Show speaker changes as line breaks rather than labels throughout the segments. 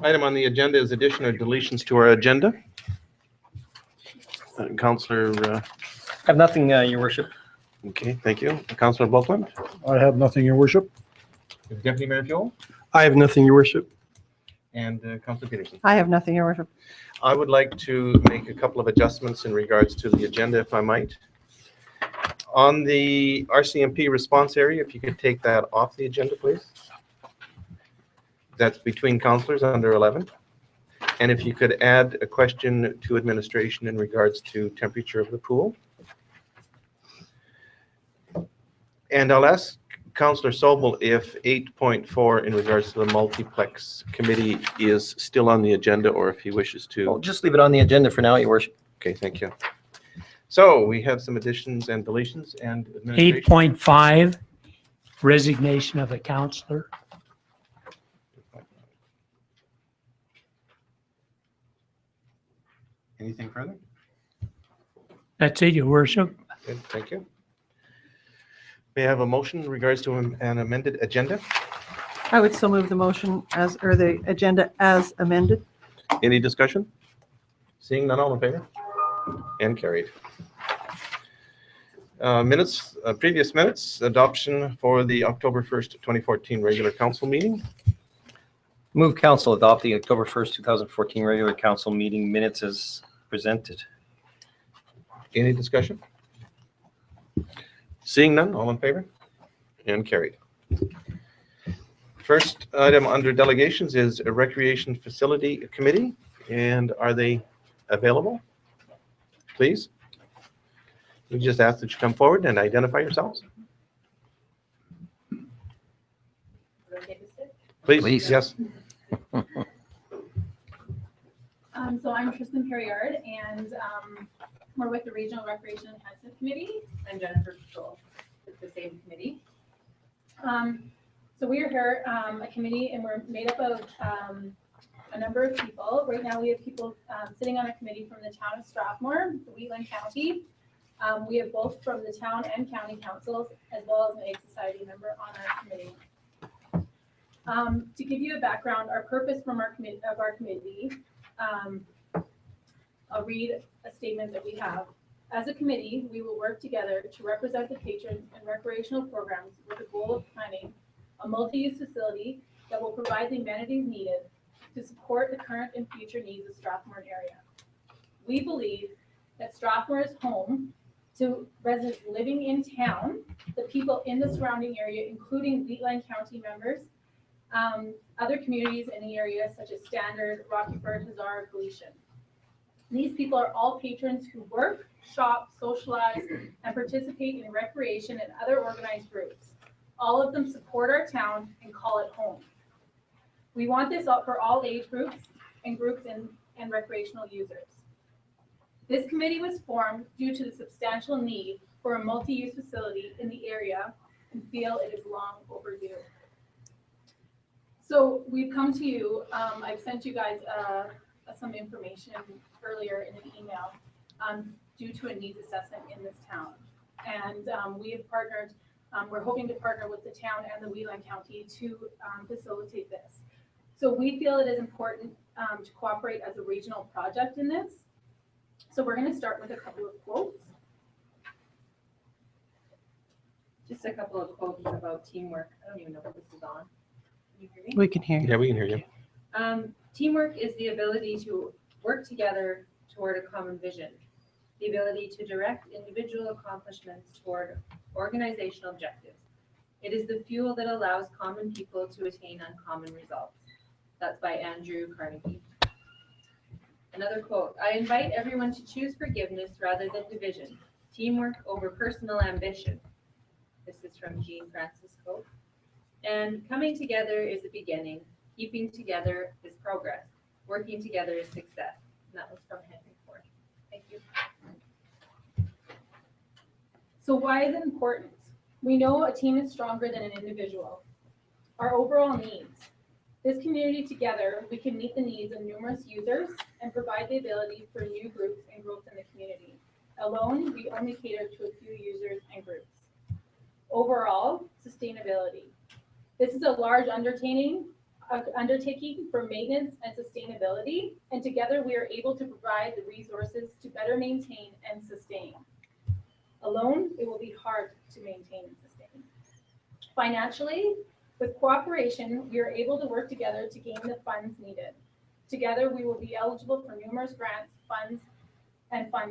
item on the agenda is addition or deletions to our agenda. Councillor,
I have nothing, Your Worship.
okay, thank you. Councillor Buckland,
I have nothing, Your Worship.
Deputy Mayor Joel,
I have nothing, Your Worship.
and Councillor Peterson.
I have nothing, Your Worship.
I would like to make a couple of adjustments in regards to the agenda, if I might. On the RCMP response area, if you could take that off the agenda, please. That's between councillors under 11. And if you could add a question to administration in regards to temperature of the pool. And I'll ask Councillor Sobel if 8.4 in regards to the multiplex committee is still on the agenda or if he wishes to.
Well, just leave it on the agenda for now, Your Worship.
Okay, thank you. So we have some additions and deletions and administration.
8.5, resignation of a counselor.
Anything further?
That's it, Your Worship.
Good, thank you. May I have a motion in regards to an amended agenda?
I would still move the motion as, or the agenda as amended.
Any discussion? Seeing none, all in favor? And carried. Minutes, previous minutes, adoption for the October 1st, 2014 regular council meeting.
Move council adopt the October 1st, 2014 regular council meeting minutes as presented.
Any discussion? Seeing none, all in favor? And carried. First item under delegations is a recreation facility committee. And are they available? Please. We just ask that you come forward and identify yourselves. Please. Yes.
So I'm Tristan Perriard, and we're with the Regional Recreation Enhancement Committee. I'm Jennifer Patrol with the same committee. So we are here, a committee, and we're made up of a number of people. Right now we have people sitting on a committee from the town of Strathmore, the Wheatland County. We have both from the town and county councils, as well as an Egg Society member on our committee. To give you a background, our purpose from our committee, I'll read a statement that we have. As a committee, we will work together to represent the patrons and recreational programs with the goal of planning a multi-use facility that will provide the amenities needed to support the current and future needs of Strathmore area. We believe that Strathmore is home to residents living in town, the people in the surrounding area, including Wheatland County members, other communities in the area such as Standard, Rockford, Hazard, Galician. These people are all patrons who work, shop, socialize, and participate in recreation and other organized groups. All of them support our town and call it home. We want this up for all age groups and recreational users. This committee was formed due to the substantial need for a multi-use facility in the area and feel it is long overdue. So we've come to you, I've sent you guys some information earlier in an email due to a needs assessment in this town. And we have partnered, we're hoping to partner with the town and the Wheatland County to facilitate this. So we feel it is important to cooperate as a regional project in this. So we're going to start with a couple of quotes.
Just a couple of quotes about teamwork. I don't even know if this is on. Can you hear me?
We can hear you.
Yeah, we can hear you.
Teamwork is the ability to work together toward a common vision, the ability to direct individual accomplishments toward organizational objectives. It is the fuel that allows common people to attain uncommon results. That's by Andrew Carnegie. Another quote, I invite everyone to choose forgiveness rather than division, teamwork over personal ambition. This is from Jean Francisco. And coming together is a beginning. Keeping together is progress. Working together is success. And that was from Henry Ford. Thank you.
So why is it important? We know a team is stronger than an individual. Our overall needs. This community together, we can meet the needs of numerous users and provide the ability for new groups and growth in the community. Alone, we only cater to a few users and groups. Overall, sustainability. This is a large undertaking undertaking for maintenance and sustainability, and together we are able to provide the resources to better maintain and sustain. Alone, it will be hard to maintain and sustain. Financially, with cooperation, we are able to work together to gain the funds needed. Together, we will be eligible for numerous grants, funds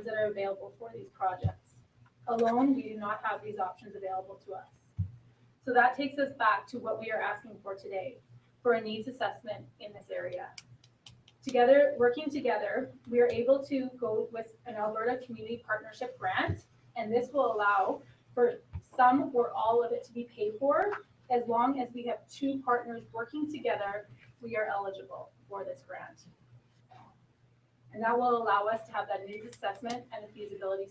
that are available for these projects. Alone, we do not have these options available to us. So that takes us back to what we are asking for today, for a needs assessment in this area. Together, working together, we are able to go with an Alberta Community Partnership Grant, and this will allow for some or all of it to be paid for. As long as we have two partners working together, we are eligible for this grant. And that will allow us to have that needs assessment and a feasibility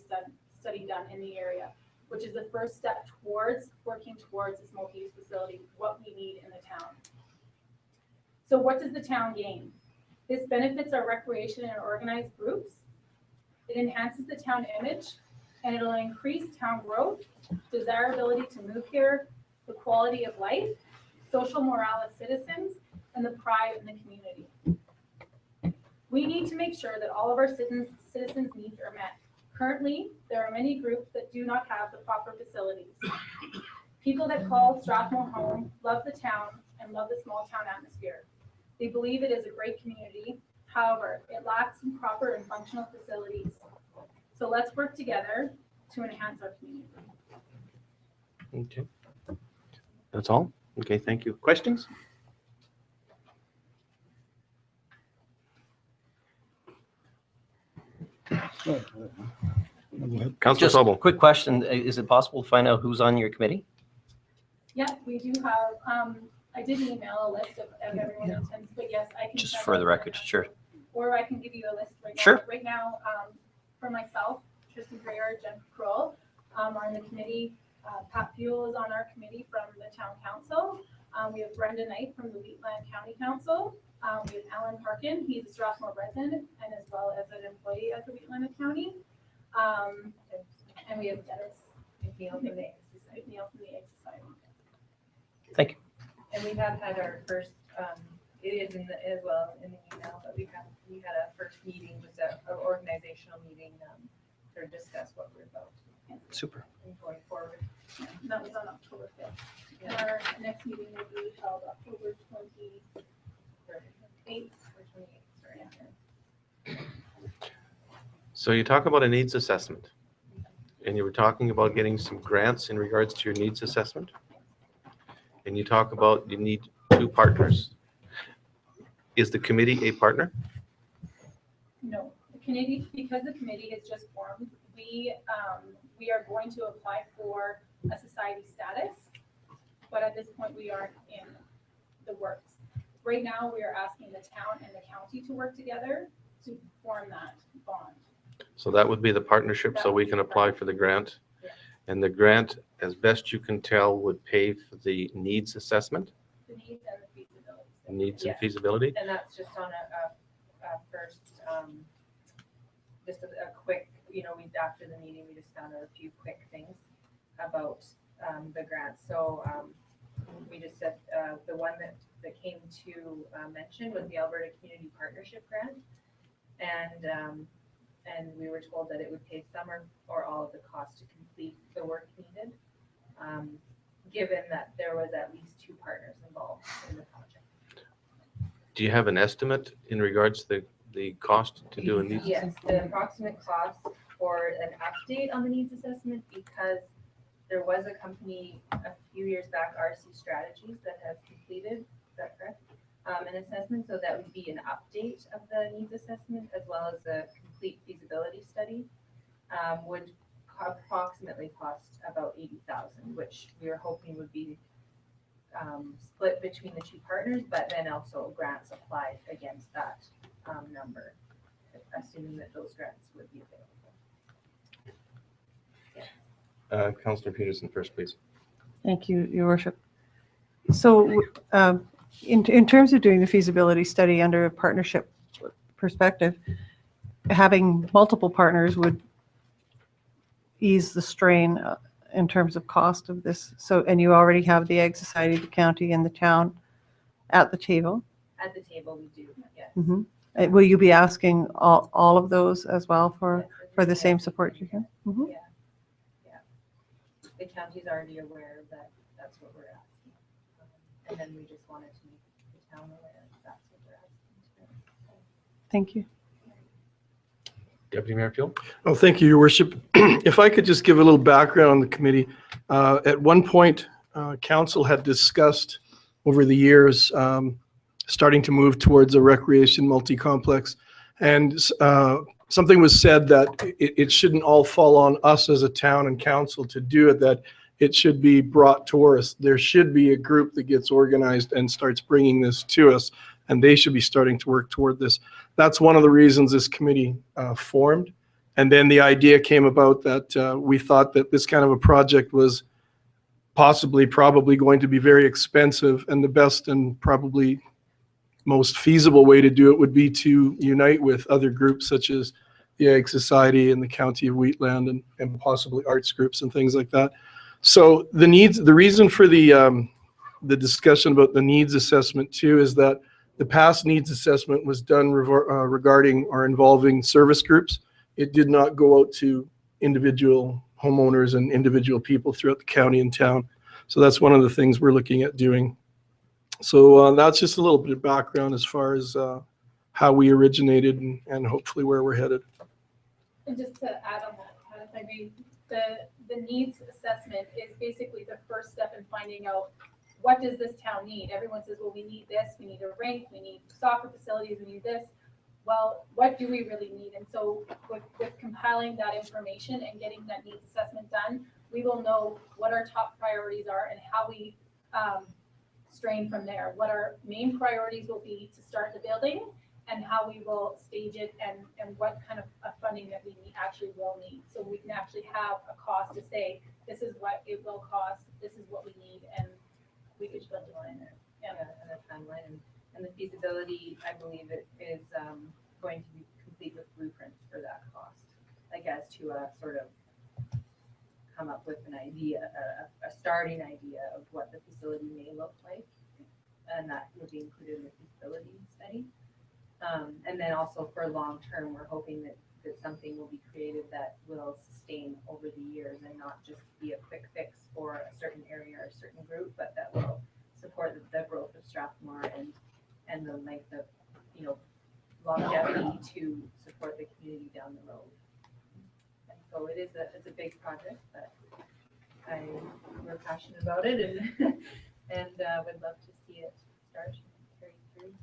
study done in the area, which is the first step towards working towards this multi-use facility, what we need in the town. So what does the town gain? This benefits our recreation and organized groups. It enhances the town image, and it'll increase town growth, desirability to move here, the quality of life, social morale of citizens, and the pride in the community. We need to make sure that all of our citizens' needs are met. Currently, there are many groups that do not have the proper facilities. People that call Strathmore home love the town and love the small town atmosphere. They believe it is a great community. However, it lacks some proper and functional facilities. So let's work together to enhance our community.
Okay. That's all? Okay, thank you. Questions?
Go ahead.
Councillor
Just a
Sobel.
quick question. Is it possible to find out who's on your committee?
Yeah, we do have, I did email a list of everyone who attends, but yes, I can.
Just
send
for
out
the record, sure.
Or I can give you a list right now.
Sure.
Right now, for myself, Tristan Greer, Jen Kroll, are on the committee. Pat Fuel is on our committee from the town council. We have Brenda Knight from the Wheatland County Council. We have Alan Parkin, he's a Strathmore resident and as well as an employee at the Wheatland County. And we have Dennis McNeil from the Egg Society.
Thank you.
And we have had our first, it is in the, as well in the email, but we had a first meeting, just an organizational meeting, to discuss what we're about
Super.
and going forward.
And that was on October 5th. And our next meeting will be held October 28th.
Or 28th, sorry.
So you talk about a needs assessment, and you were talking about getting some grants in regards to your needs assessment. And you talk about you need two partners. Is the committee a partner?
No, the committee, because the committee is just formed, we are going to apply for a society status, but at this point we aren't in the works. Right now, we are asking the town and the county to work together to form that bond.
So that would be the partnership, so we can apply for the grant.
Yeah.
And the grant, as best you can tell, would pay for the needs assessment,
The needs and the feasibility.
needs and
Yeah.
feasibility.
And that's just on a first, just a quick, after the meeting, we just found out a few quick things about the grant. So we just said the one that came to mention was the Alberta Community Partnership Grant. And we were told that it would pay some or all of the cost to complete the work needed, given that there was at least two partners involved in the project.
Do you have an estimate in regards to the cost to do a needs?
Yes, the approximate cost for an update on the needs assessment, because there was a company a few years back, RC Strategies, that has completed, is that correct? An assessment, so that would be an update of the needs assessment as well as a complete feasibility study, would approximately cost about $80,000, which we were hoping would be split between the two partners, but then also grants applied against that number, assuming that those grants would be available.
Councillor Peterson first, please.
Thank you, Your Worship. So in terms of doing the feasibility study under a partnership perspective, having multiple partners would ease the strain in terms of cost of this. So, and you already have the Egg Society, the county, and the town at the table.
At the table, we do, yes.
Mhm. Will you be asking all of those as well for
Yes,
the same support you can? Mhm.
Yeah, yeah. The county's already aware that that's what we're asking. And then we just wanted to make the town aware that that's what we're asking today.
Thank you.
Deputy Mayor Peel?
Oh, thank you, Your Worship. If I could just give a little background on the committee. At one point, council had discussed over the years starting to move towards a recreation multi-complex. And something was said that it shouldn't all fall on us as a town and council to do it, that it should be brought to us. There should be a group that gets organized and starts bringing this to us, and they should be starting to work toward this. That's one of the reasons this committee formed. And then the idea came about that we thought that this kind of a project was probably going to be very expensive, and the best and probably most feasible way to do it would be to unite with other groups such as the Ag Society and the County of Wheatland and possibly arts groups and things like that. So the reason for the discussion about the needs assessment too is that the past needs assessment was done regarding or involving service groups. It did not go out to individual homeowners and individual people throughout the county and town. So that's one of the things we're looking at doing. So that's just a little bit of background as far as how we originated and hopefully where we're headed.
And just to add on that, if I may, the needs assessment is basically the first step in finding out what does this town need. Everyone says, well, we need this, we need a rink, we need soccer facilities, we need this. Well, what do we really need? And so with compiling that information and getting that needs assessment done, we will know what our top priorities are and how we strain from there. What our main priorities will be to start the building and how we will stage it and what kind of funding that we actually will need. So we can actually have a cost to say, this is what it will cost, this is what we need, and we could build it in there.
Yeah, and a timeline and the feasibility, I believe it is going to be complete with blueprints for that cost. Like as to a sort of come up with an idea, a starting idea of what the facility may look like. And that would be included in the feasibility study. And then also for long term, we're hoping that something will be created that will sustain over the years and not just be a quick fix for a certain area or a certain group, but that will support the growth of Strathmore and the length of, longevity to support the community down the road. And so it's a big project, but we're passionate about it and and would love to see it start and carry through.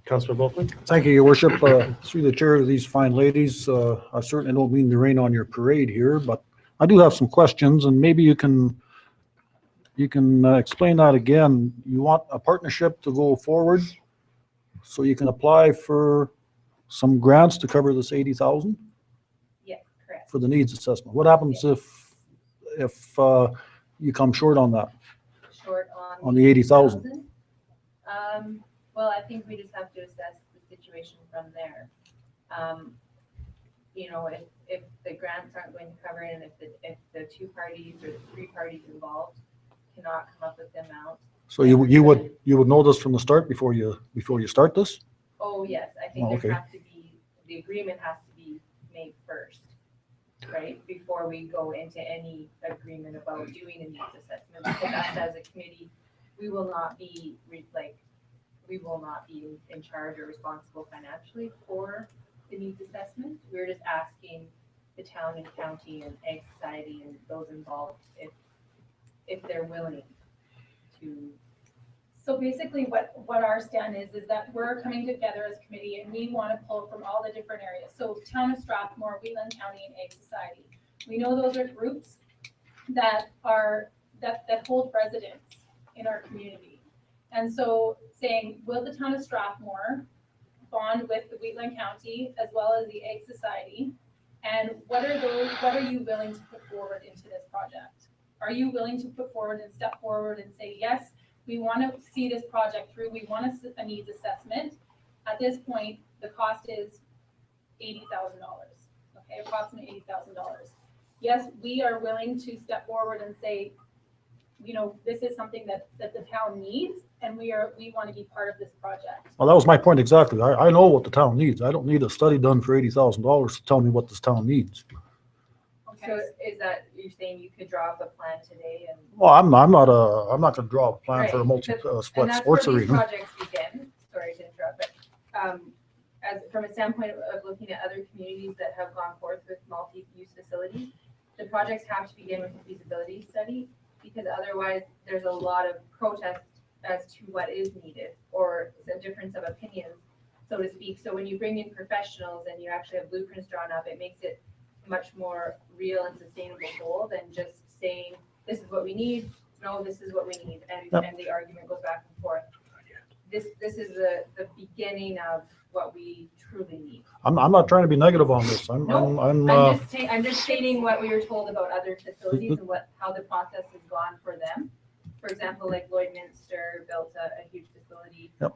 Councillor Volkman?
Thank you, Your Worship. Through the chair to these fine ladies, I certainly don't mean to rain on your parade here, but I do have some questions, and maybe you can explain that again. You want a partnership to go forward, so you can apply for some grants to cover this 80,000
Yeah, correct.
for the needs assessment. What happens if you come short on that?
Short
On the 80,000?
Well, I think we just have to assess the situation from there. If the grants aren't going to cover it, and if the two parties or the three parties involved cannot come up with the amount.
So you would know this from the start before you start this?
Oh, yes, I think
okay.
the agreement has to be made first, right? Before we go into any agreement about doing a needs assessment, because us as a committee, we will not be in charge or responsible financially for the needs assessment. We're just asking the town and county and Ag Society and those involved if they're willing to.
So basically what our stand is that we're coming together as a committee and we want to pull from all the different areas. So Town of Strathmore, Wheatland County, and Ag Society. We know those are groups that hold residence in our community. And so saying, will the Town of Strathmore bond with the Wheatland County as well as the Ag Society? And what are you willing to put forward into this project? Are you willing to put forward and step forward and say, yes, we want to see this project through. We want a needs assessment. At this point, the cost is $80,000. Okay, approximately $80,000. Yes, we are willing to step forward and say, you know, this is something that the town needs, and we want to be part of this project.
Well, that was my point exactly. I know what the town needs. I don't need a study done for $80,000 to tell me what this town needs.
So is that, you're saying you could draw up a plan today and?
Well, I'm not gonna draw a plan for a
Right,
multi-split
And that's
sports
where these
arena.
projects begin, sorry to interrupt, but as from a standpoint of looking at other communities that have gone forth with multi-use facilities, the projects have to begin with a feasibility study, because otherwise there's a lot of protest as to what is needed, or a difference of opinions, so to speak. So when you bring in professionals and you actually have blueprints drawn up, it makes it much more real and sustainable goal than just saying, this is what we need, no, this is what we need, and the argument goes back and forth. This is the beginning of what we truly need.
I'm not trying to be negative on this. I'm
just stating what we were told about other facilities and how the process has gone for them. For example, like Lloydminster built a huge facility.
Yep.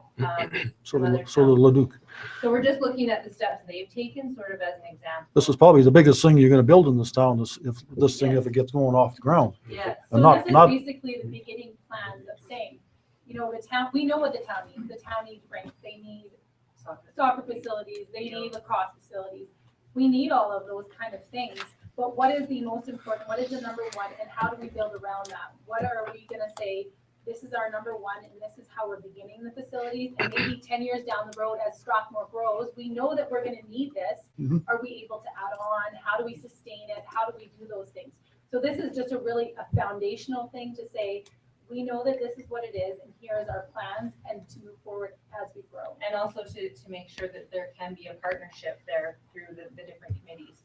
So
some other
did Leduc.
So we're just looking at the steps they've taken sort of as an example.
This is probably the biggest thing you're gonna build in this town, if it gets going off the ground.
Yeah.
So
And
this is basically the beginning plans of saying, you know, the town, we know what the town needs. The town needs rinks, they need soccer facilities, they need lacrosse facilities. We need all of those kind of things. But what is the most important? What is the number one? And how do we build around that? What are we gonna say, this is our number one, and this is how we're beginning the facilities? And maybe 10 years down the road, as Strathmore grows, we know that we're gonna need this.
Mhm.
Are we able to add on? How do we sustain it? How do we do those things? So this is just a foundational thing to say, we know that this is what it is, and here is our plans, and to move forward as we grow.
And also to make sure that there can be a partnership there through the different committees.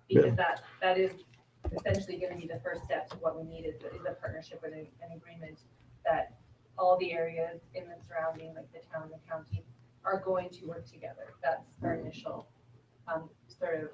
Because that is essentially going to be the first step to what we need is a partnership and an agreement that all the areas in the surrounding, like the town and the county, are going to work together. That's our initial sort of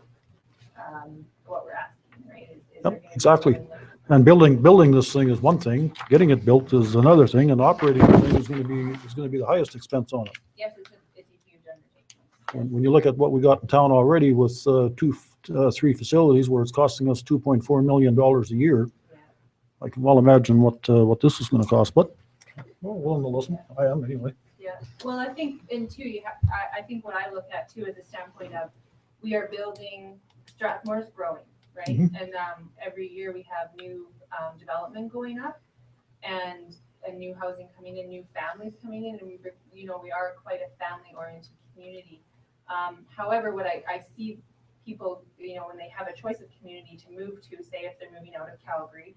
what we're asking, right? Is there gonna be
exactly.
something like-
And building this thing is one thing, getting it built is another thing, and operating the thing is gonna be the highest expense on it.
Yes, it's a huge undertaking.
When you look at what we got in town already with three facilities where it's costing us $2.4 million a year,
Yeah.
I can well imagine what this is gonna cost, but well, willing to listen. I am anyway.
Yeah, well, I think, and two, I think what I look at too is the standpoint of, we are building, Strathmore's growing, right?
Mhm.
And every year we have new development going up and new housing coming in, new families coming in, and we are quite a family-oriented community. However, what I see people, when they have a choice of community to move to, say if they're moving out of Calgary,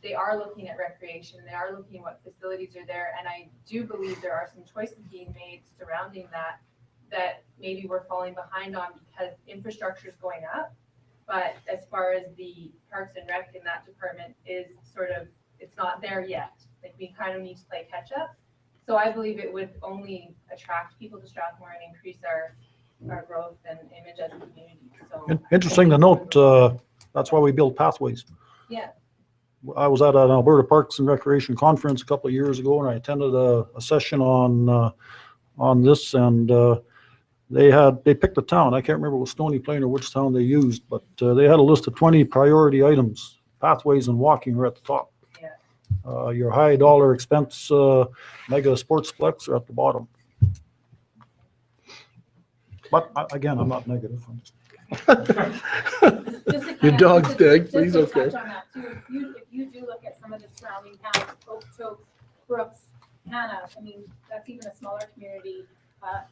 they are looking at recreation, they are looking at what facilities are there, and I do believe there are some choices being made surrounding that maybe we're falling behind on because infrastructure is going up. But as far as the Parks and Rec in that department is sort of, it's not there yet. Like, we kind of need to play catch up. So I believe it would only attract people to Strathmore and increase our growth and image as a community. So
Interesting to note, that's why we build pathways.
Yeah.
I was at an Alberta Parks and Recreation Conference a couple of years ago, and I attended a session on this, and they picked a town. I can't remember if it was Stony Plain or which town they used, but they had a list of 20 priority items. Pathways and walking are at the top.
Yeah.
Your high dollar expense mega sportsplex are at the bottom. But again, I'm not negative.
Your dog's dead, please,
Just to
okay.
touch on that too, if you do look at some of the surrounding towns, Okotoks, Brooks, Hannah, I mean, that's even a smaller community,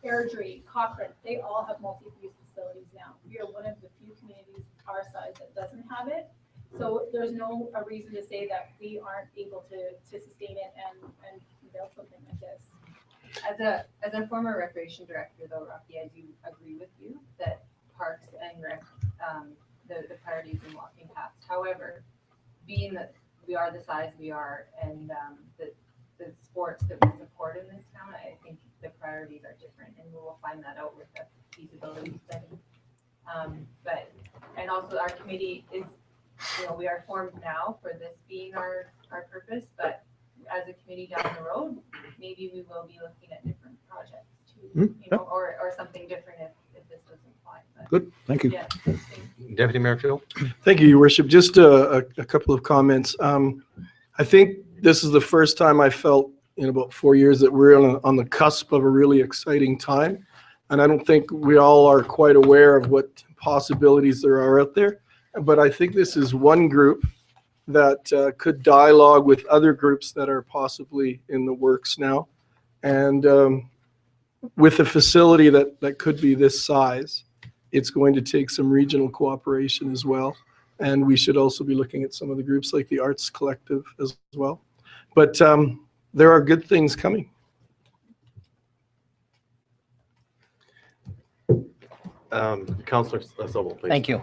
Airdrie, Cochrane, they all have multi-use facilities now. We are one of the few communities our size that doesn't have it. So there's no reason to say that we aren't able to sustain it and build something like this.
As a former recreation director though, Rocky, I do agree with you that parks and rec, the priorities in walking paths. However, being that we are the size we are and the sports that we support in this town, I think the priorities are different, and we will find that out with the feasibility study. And also our committee is, we are formed now for this being our purpose, but as a committee down the road, maybe we will be looking at different projects too, or something different if this doesn't apply. But
Good, thank you.
yeah,
Deputy Mayor Phil?
Thank you, Your Worship. Just a couple of comments. I think this is the first time I felt in about 4 years that we're on the cusp of a really exciting time. And I don't think we all are quite aware of what possibilities there are out there. But I think this is one group that could dialogue with other groups that are possibly in the works now. And with a facility that could be this size, it's going to take some regional cooperation as well. And we should also be looking at some of the groups like the Arts Collective as well. But there are good things coming.
Councillor Sobel, please.
Thank you.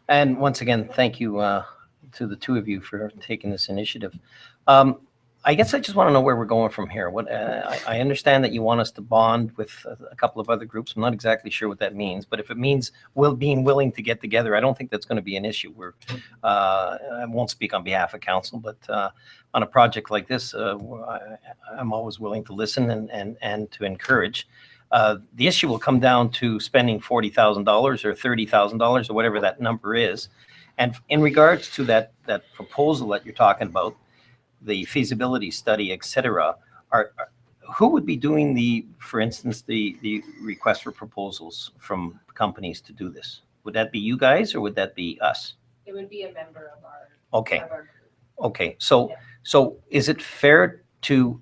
And once again, thank you to the two of you for taking this initiative. I guess I just want to know where we're going from here. What I understand that you want us to bond with a couple of other groups. I'm not exactly sure what that means, but if it means being willing to get together, I don't think that's going to be an issue. I won't speak on behalf of council, but on a project like this, I'm always willing to listen and to encourage. The issue will come down to spending $40,000 or $30,000 or whatever that number is. And in regards to that proposal that you're talking about, the feasibility study, et cetera, who would be doing for instance, the request for proposals from companies to do this? Would that be you guys or would that be us?
It would be a member of our.
Okay.
Of our group.
Okay. So is it fair to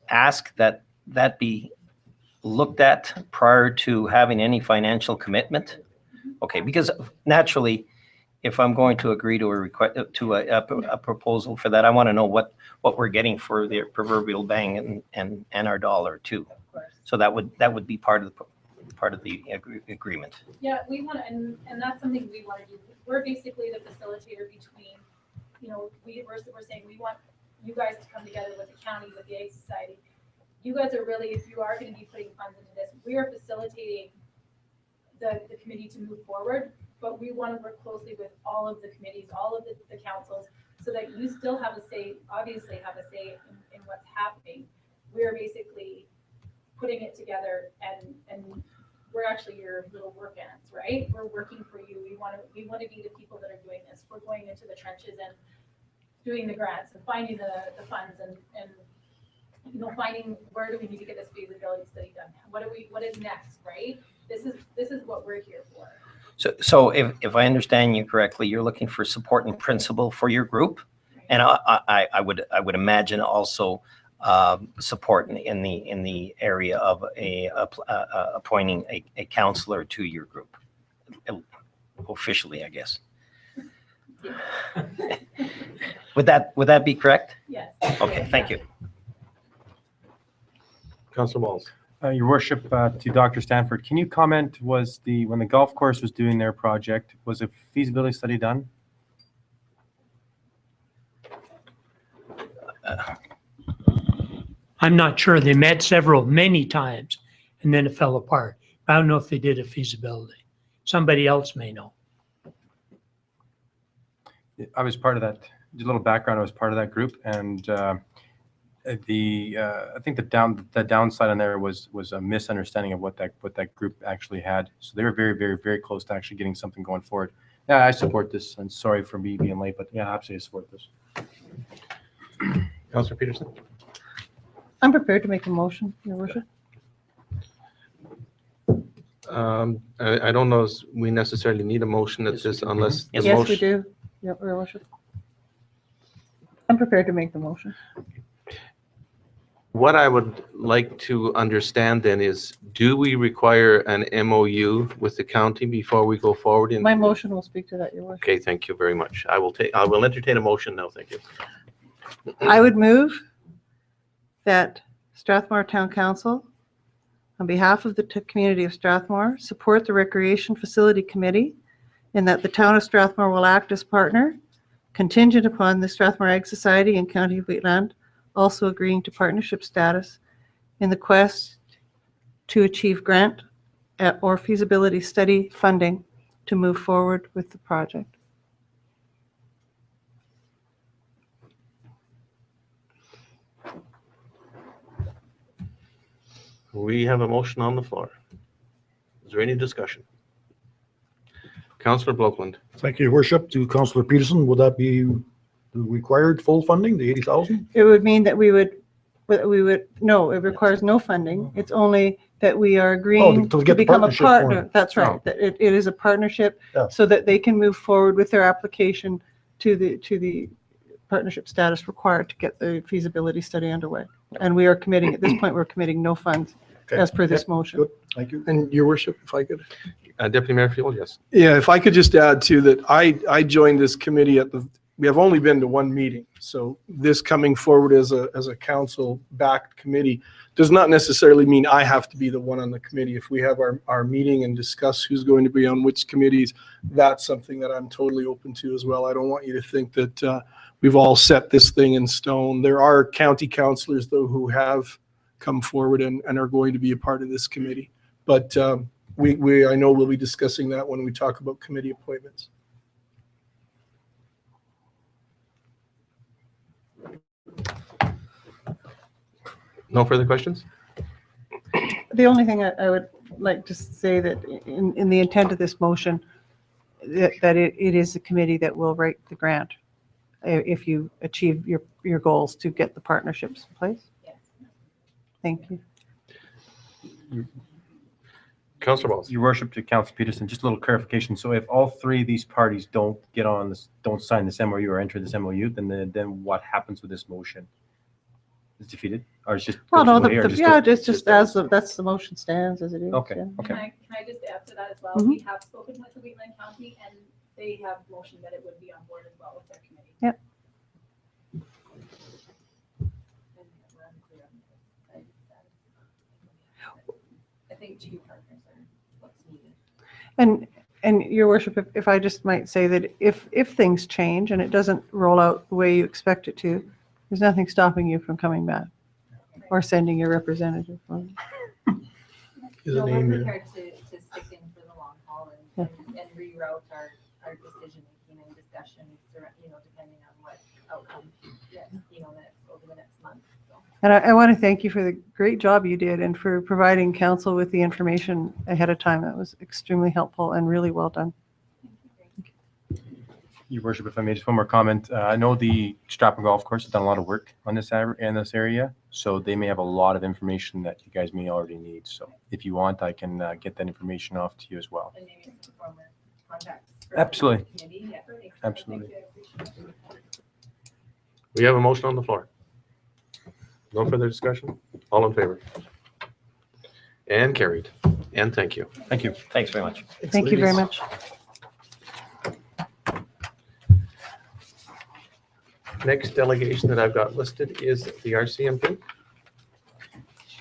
ask that be looked at prior to having any financial commitment? Okay, because naturally, if I'm going to agree to a proposal for that, I want to know what we're getting for the proverbial bang and our dollar too.
Of course.
So that would be part of the agreement.
Yeah, we want to, and that's something we want to do. We're basically the facilitator between, we're saying we want you guys to come together with the county, with the Ag Society. You guys are really, if you are going to be putting funds into this, we are facilitating the committee to move forward, but we want to work closely with all of the committees, all of the councils, so that you still have a say, obviously have a say in what's happening. We're basically putting it together and we're actually your little work ants, right? We're working for you. We want to be the people that are doing this. We're going into the trenches and doing the grants and finding the funds and finding where do we need to get this feasibility study done? What is next, right? This is what we're here for.
So if I understand you correctly, you're looking for support and principle for your group, and I would imagine also support in the area of appointing a counselor to your group, officially, I guess. Would that be correct?
Yes.
Okay, thank you.
Councillor Walls.
Your Worship, to Dr. Stanford, can you comment, when the golf course was doing their project, was a feasibility study done?
I'm not sure. They met many times, and then it fell apart. I don't know if they did a feasibility. Somebody else may know.
I was part of that. Just a little background. I was part of that group, and I think the downside on there was a misunderstanding of what that group actually had. So they were very, very, very close to actually getting something going forward. Yeah, I support this. And sorry for me being late, but yeah, absolutely support this.
Councillor Peterson.
I'm prepared to make a motion, Your Worship.
I don't know if we necessarily need a motion at this unless the
Yes, we
motion.
do. Yep, Your Worship. I'm prepared to make the motion.
What I would like to understand then is, do we require an MOU with the county before we go forward?
My motion will speak to that, Your Worship.
Okay, thank you very much. I will entertain a motion now. Thank you.
I would move that Strathmore Town Council, on behalf of the community of Strathmore, support the Recreation Facility Committee, and that the town of Strathmore will act as partner, contingent upon the Strathmore Ag Society and County of Wheatland also agreeing to partnership status in the quest to achieve grant or feasibility study funding to move forward with the project.
We have a motion on the floor. Is there any discussion? Councillor Blokeland.
Thank you, Your Worship. To Councillor Peterson, would that be the required full funding, the 80,000?
It would mean that no, it requires no funding. It's only that we are agreeing
to
to
get the
become a
partnership
partner.
formed.
That's
Yeah.
right. That it is a partnership
Yeah.
so that they can move forward with their application to the partnership status required to get the feasibility study underway. And we are committing, at this point, we're committing no funds
Okay.
as per this motion.
Good, thank you.
And your worship, if I could.
Deputy Mayor Field, yes.
Yeah, if I could just add to that, I joined this committee we have only been to one meeting. So this coming forward as a council-backed committee does not necessarily mean I have to be the one on the committee. If we have our meeting and discuss who's going to be on which committees, that's something that I'm totally open to as well. I don't want you to think that we've all set this thing in stone. There are county councilors, though, who have come forward and are going to be a part of this committee. But I know we'll be discussing that when we talk about committee appointments.
No further questions?
The only thing I would like to say that in the intent of this motion, that it is the committee that will write the grant if you achieve your goals to get the partnerships in place.
Yes.
Thank you.
Councillor Balls.
Your worship, to Council Peterson, just a little clarification. So if all three of these parties don't get on this, don't sign this MOU or enter this MOU, then what happens with this motion? It's defeated, or it's just
Well,
goes
no,
away, or
just as that's the motion stands as it is.
Okay.
yeah.
Can I just add to that as well?
Mhm.
We have spoken with the Wheatland County and they have motioned that it would be on board as well with their committee.
Yep.
I think two partners are what's needed.
And your worship, if I just might say that if things change and it doesn't roll out the way you expect it to, there's nothing stopping you from coming back or sending your representative.
Is
No,
a
we're
name there.
prepared to stick in for the long haul and reroute our decision making and discussions, depending on what outcomes, over the next month. So.
And I want to thank you for the great job you did and for providing council with the information ahead of time. That was extremely helpful and really well done.
Your worship, if I may, just one more comment. I know the Strathmore Golf Course has done a lot of work on this in this area, so they may have a lot of information that you guys may already need. So if you want, I can get that information off to you as well.
And maybe some former contacts. for
Absolutely.
the committee. Yeah, thanks.
Absolutely.
Thank you, I appreciate it.
We have a motion on the floor. No further discussion? All in favor? And carried. And thank you.
Thank you.
Thanks very much.
Thank you very
ladies.
much.
Next delegation that I've got listed is the RCMP.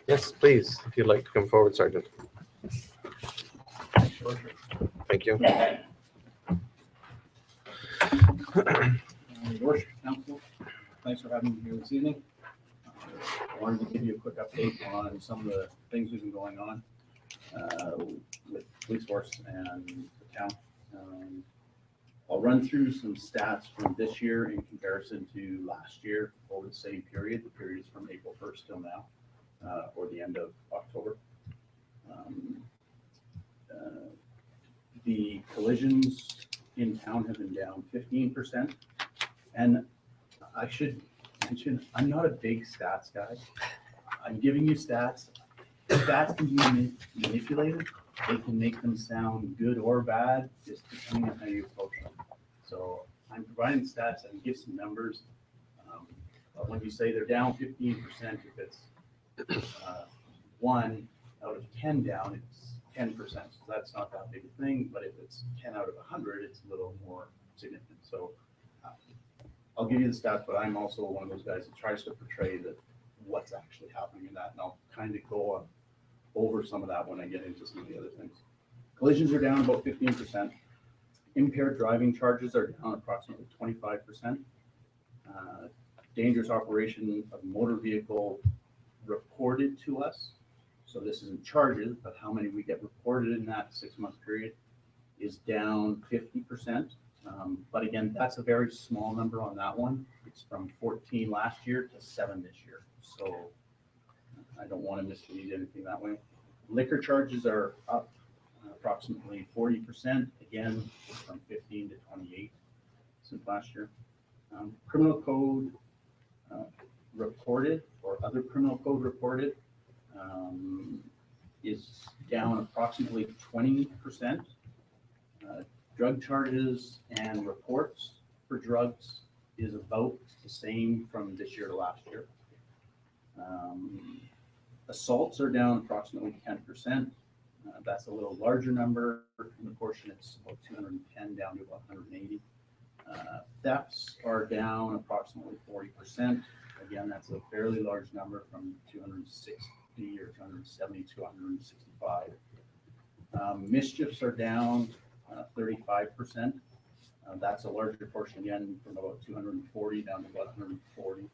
Yes, please, if you'd like to come forward, Sergeant. Thank you.
Your Worship, Council, thanks for having me here this evening. I wanted to give you a quick update on some of the things we've been going on with police force and the town. I'll run through some stats from this year in comparison to last year over the same period. The period is from April 1st till now, or the end of October. The collisions in town have been down 15%. And I should mention, I'm not a big stats guy. I'm giving you stats. Stats can be manipulated. They can make them sound good or bad, just depending on how you approach them. So I'm providing stats and give some numbers. But when you say they're down 15%, if it's 1 out of 10 down, it's 10%. So that's not that big a thing. But if it's 10 out of 100, it's a little more significant. So I'll give you the stats, but I'm also one of those guys that tries to portray that what's actually happening in that. And I'll kind of go over some of that when I get into some of the other things. Collisions are down about 15%. Impaired driving charges are down approximately 25%. Dangerous operation of motor vehicle reported to us. So this isn't charges, but how many we get reported in that 6-month period is down 50%. But again, that's a very small number on that one. It's from 14 last year to 7 this year. So I don't want to mislead anything that way. Liquor charges are up approximately 40%. Again, from 15 to 28 since last year. Criminal code reported or other criminal code reported is down approximately 20%. Drug charges and reports for drugs is about the same from this year to last year. Assaults are down approximately 10%. That's a little larger number. In the portion, it's about 210 down to about 180. Thefts are down approximately 40%. Again, that's a fairly large number from 260 or 270 to 165. Mischiefs are down 35%. That's a larger portion again from about 240 down to about 140.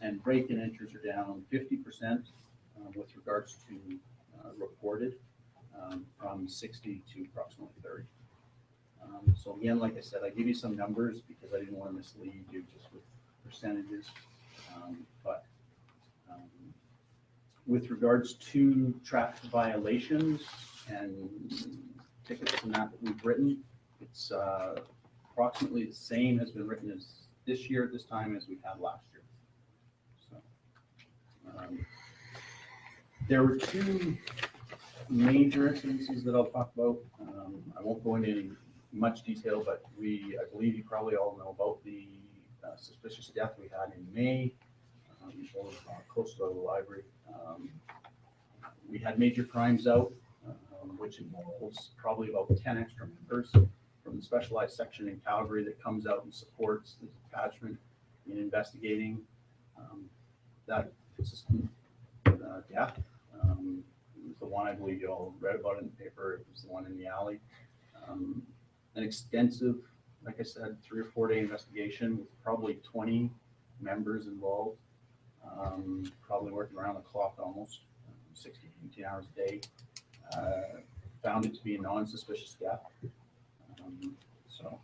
And break and enters are down 50% with regards to reported from 60 to approximately 30. So again, like I said, I give you some numbers because I didn't want to mislead you just with percentages. But with regards to traffic violations and tickets and that we've written, it's approximately the same has been written as this year at this time as we had last year. So there were two major incidences that I'll talk about. I won't go into any much detail, but I believe you probably all know about the suspicious death we had in May, close to the library. We had major crimes out, which involves probably about 10 extra members from the specialized section in Calgary that comes out and supports the detachment in investigating that consistent death. It was the one I believe you all read about in the paper. It was the one in the alley. An extensive, like I said, 3 or 4 day investigation with probably 20 members involved, probably working around the clock almost, 16, 18 hours a day. Found it to be a non-suspicious death. So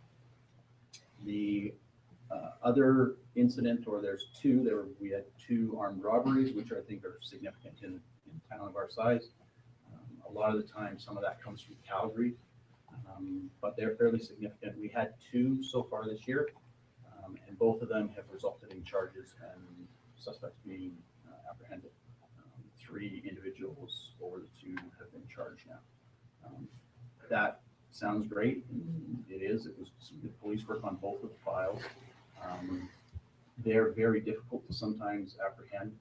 the other incident, or there's two, we had 2 armed robberies, which I think are significant in a town of our size. A lot of the time, some of that comes from Calgary, but they're fairly significant. We had 2 so far this year, and both of them have resulted in charges and suspects being apprehended. 3 individuals over the 2 have been charged now. That sounds great. It is. It was some good police work on both of the files. They're very difficult to sometimes apprehend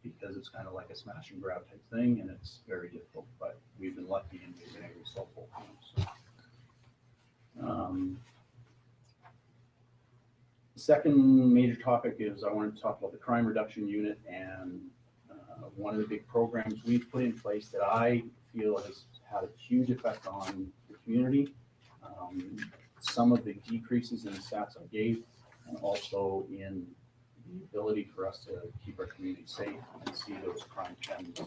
because it's kind of like a smash and grab type thing, and it's very difficult. But we've been lucky and we've been able to solve both of them. So, the second major topic is I wanted to talk about the crime reduction unit and one of the big programs we've put in place that I feel has had a huge effect on the community. Some of the decreases in the stats I gave, and also in the ability for us to keep our community safe and see those crime trends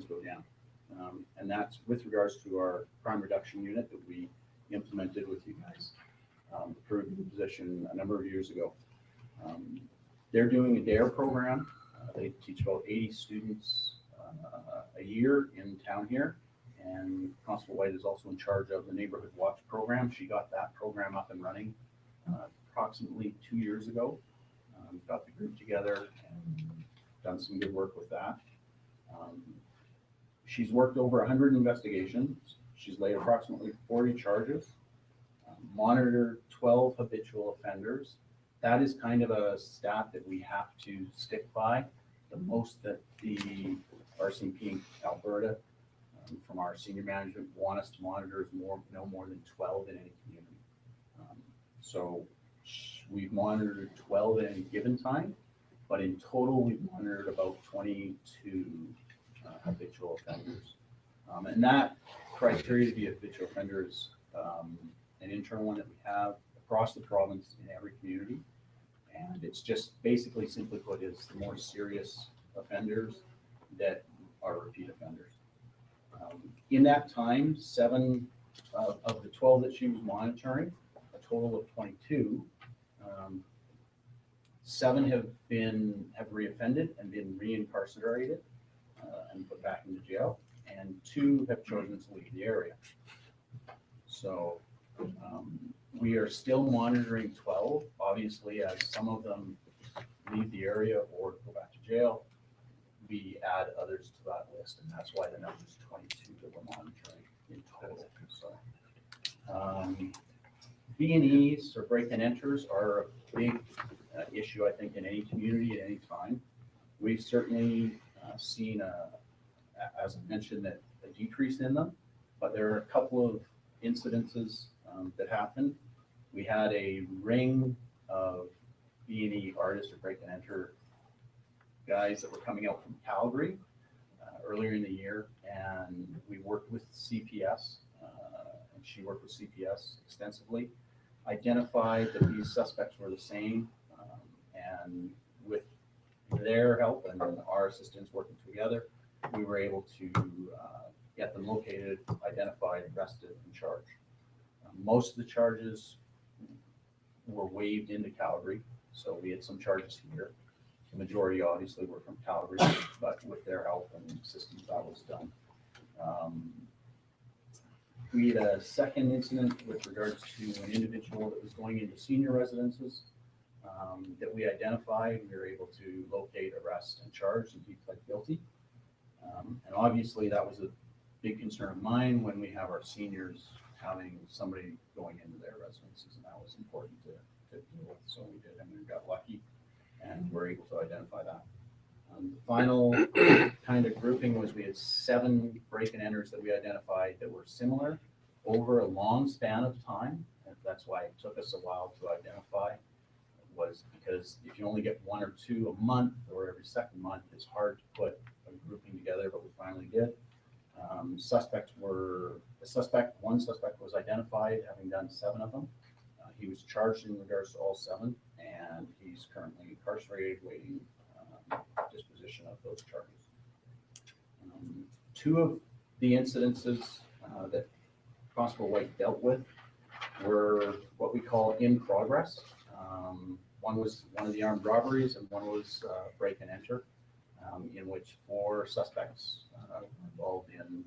go down. And that's with regards to our crime reduction unit that we implemented with you guys, approved the position a number of years ago. They're doing a DARE program. They teach about 80 students a year in town here. And Constable White is also in charge of the Neighborhood Watch program. She got that program up and running approximately 2 years ago. Got the group together and done some good work with that. She's worked over 100 investigations. She's laid approximately 40 charges, monitored 12 habitual offenders. That is kind of a stat that we have to stick by. The most that the RCMP in Alberta from our senior management want us to monitor is no more than 12 in any community. So we've monitored 12 at any given time, but in total we've monitored about 22 habitual offenders. And that criteria to be a habitual offender is an internal one that we have across the province in every community. And it's just basically, simply put, is the more serious offenders that are repeat offenders. In that time, 7 of the 12 that she was monitoring, a total of 22, 7 have reoffended and been reincarcerated and put back into jail, and 2 have chosen to leave the area. So We are still monitoring 12, obviously, as some of them leave the area or go back to jail. We add others to that list, and that's why the number is 22 that we're monitoring in total. So, B&Es or break and enters are a big issue, I think, in any community at any time. We've certainly seen, as I mentioned, a decrease in them, but there are a couple of incidences that happened. We had a ring of B&E artists or break and enter guys that were coming out from Calgary earlier in the year, and we worked with CPS, and she worked with CPS extensively, identified that these suspects were the same, and with their help and our assistants working together, we were able to get them located, identified, arrested, and charged. Most of the charges were waived into Calgary, so we had some charges here. The majority obviously were from Calgary, but with their help and assistance, that was done. We had a second incident with regards to an individual that was going into senior residences that we identified. We were able to locate, arrest, and charge, and he pled guilty. And obviously, that was a big concern of mine when we have our seniors having somebody going into their residences, and that was important to deal with. So we did, and we got lucky, and we're able to identify that. The final kind of grouping was we had 7 break and enters that we identified that were similar over a long span of time. And that's why it took us a while to identify, was because if you only get 1 or 2 a month or every second month, it's hard to put a grouping together, but we finally did. One suspect was identified, having done 7 of them. He was charged in regards to all 7, and he's currently incarcerated, waiting disposition of those charges. 2 of the incidences that Constable White dealt with were what we call in progress. One was one of the armed robberies, and one was break and enter, in which 4 suspects were involved in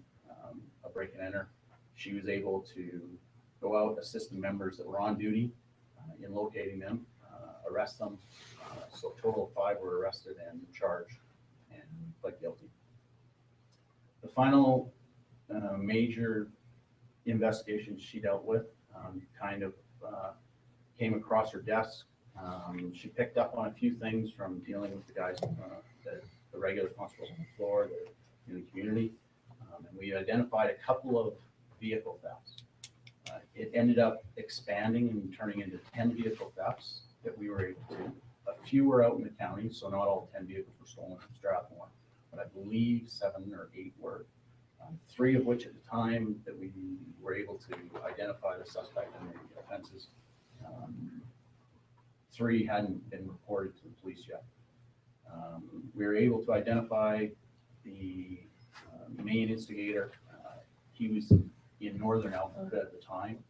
a break and enter. She was able to go out, assist the members that were on duty in locating them, arrest them. So a total of 5 were arrested and charged and pled guilty. The final major investigation she dealt with came across her desk. She picked up on a few things from dealing with the guys, the regular constables on the floor, in the community. And we identified a couple of vehicle thefts. It ended up expanding and turning into 10 vehicle thefts that we were able to. A few were out in the county, so not all 10 vehicles were stolen from Strathmore, but I believe 7 or 8 were. 3 of which at the time that we were able to identify the suspect and the offenses, 3 hadn't been reported to the police yet. We were able to identify the main instigator. He was in northern Alberta at the time,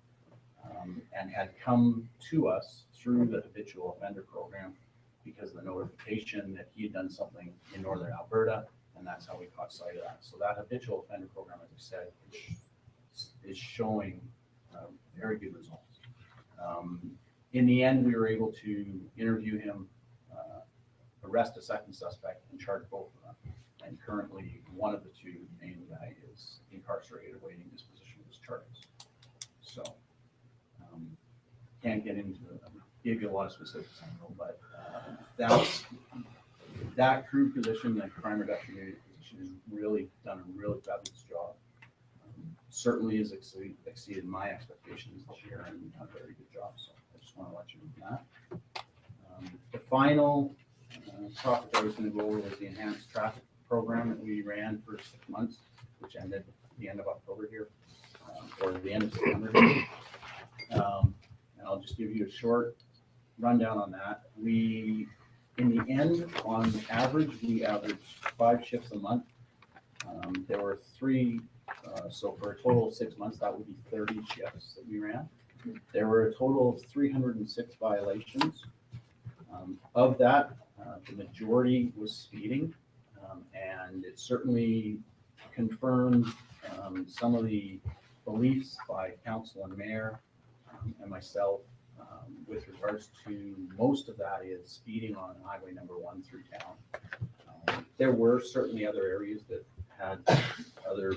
and had come to us through the habitual offender program because of the notification that he had done something in northern Alberta, and that's how we caught sight of that. So that habitual offender program, as I said, is showing very good results. In the end, we were able to interview him, arrest a second suspect, and charge both of them. And currently, one of the 2, the main guy, is incarcerated awaiting disposition of his charges. So, can't get into it. Give you a lot of specifics, I know, but that crew position, that crime reduction unit position, has really done a really fabulous job. Certainly has exceeded my expectations this year and done a very good job. So I just want to let you know that. The final topic I was going to go over was the enhanced traffic program that we ran for 6 months, which ended at the end of October here, or the end of September here. And I'll just give you a short rundown on that. In the end, on average, we averaged 5 shifts a month. There were 3, so for a total of 6 months, that would be 30 shifts that we ran. There were a total of 306 violations. Of that, the majority was speeding, and it certainly confirmed some of the beliefs by council and mayor and myself, with regards to most of that is speeding on Highway number 1 through town. There were certainly other areas that had other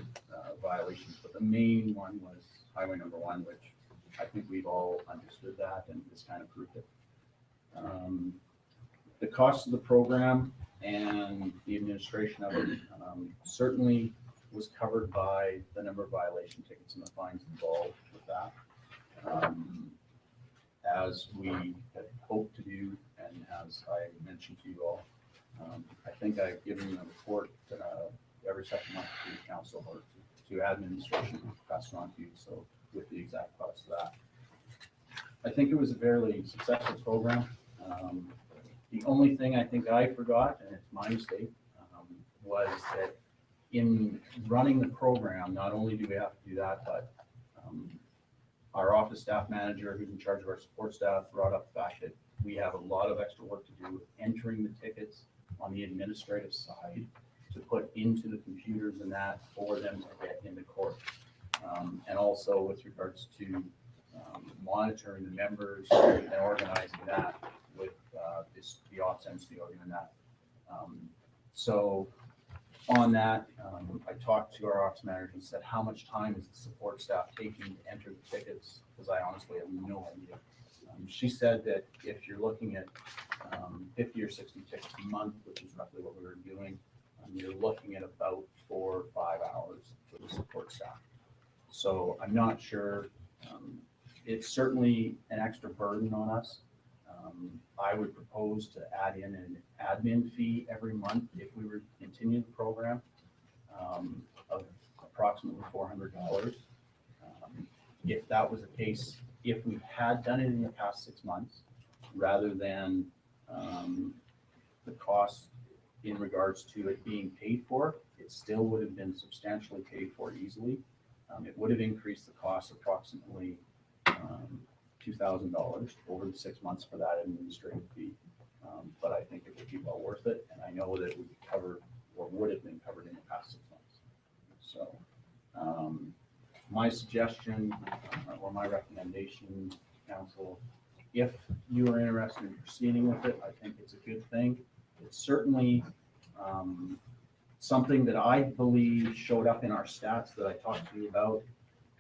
violations, but the main one was Highway number 1, which I think we've all understood that and this kind of proved it. The cost of the program and the administration of it certainly was covered by the number of violation tickets and the fines involved with that. As we had hoped to do, and as I mentioned to you all, I think I've given a report every second month to the council or to administration, passed on to you, so with the exact cost of that. I think it was a fairly successful program. The only thing I think I forgot, and it's my mistake, was that in running the program, not only do we have to do that, but our office staff manager, who's in charge of our support staff, brought up the fact that we have a lot of extra work to do with entering the tickets on the administrative side to put into the computers and that for them to get into court. And also with regards to monitoring the members and organizing that with the ops MC organ and that. So on that, I talked to our ops manager and said, how much time is the support staff taking to enter the tickets? Because I honestly have no idea. She said that if you're looking at 50 or 60 tickets a month, which is roughly what we were doing, you're looking at about 4 or 5 hours for the support staff. So I'm not sure. It's certainly an extra burden on us. I would propose to add in an admin fee every month if we were to continue the program of approximately $400. If that was the case, if we had done it in the past 6 months, rather than the cost in regards to it being paid for, it still would have been substantially paid for easily. It would have increased the cost approximately $2,000 over the 6 months for that administrative fee. But I think it would be well worth it. And I know that it would be covered or would have been covered in the past 6 months. So my suggestion or my recommendation, council, if you are interested in proceeding with it, I think it's a good thing. It's certainly something that I believe showed up in our stats that I talked to you about.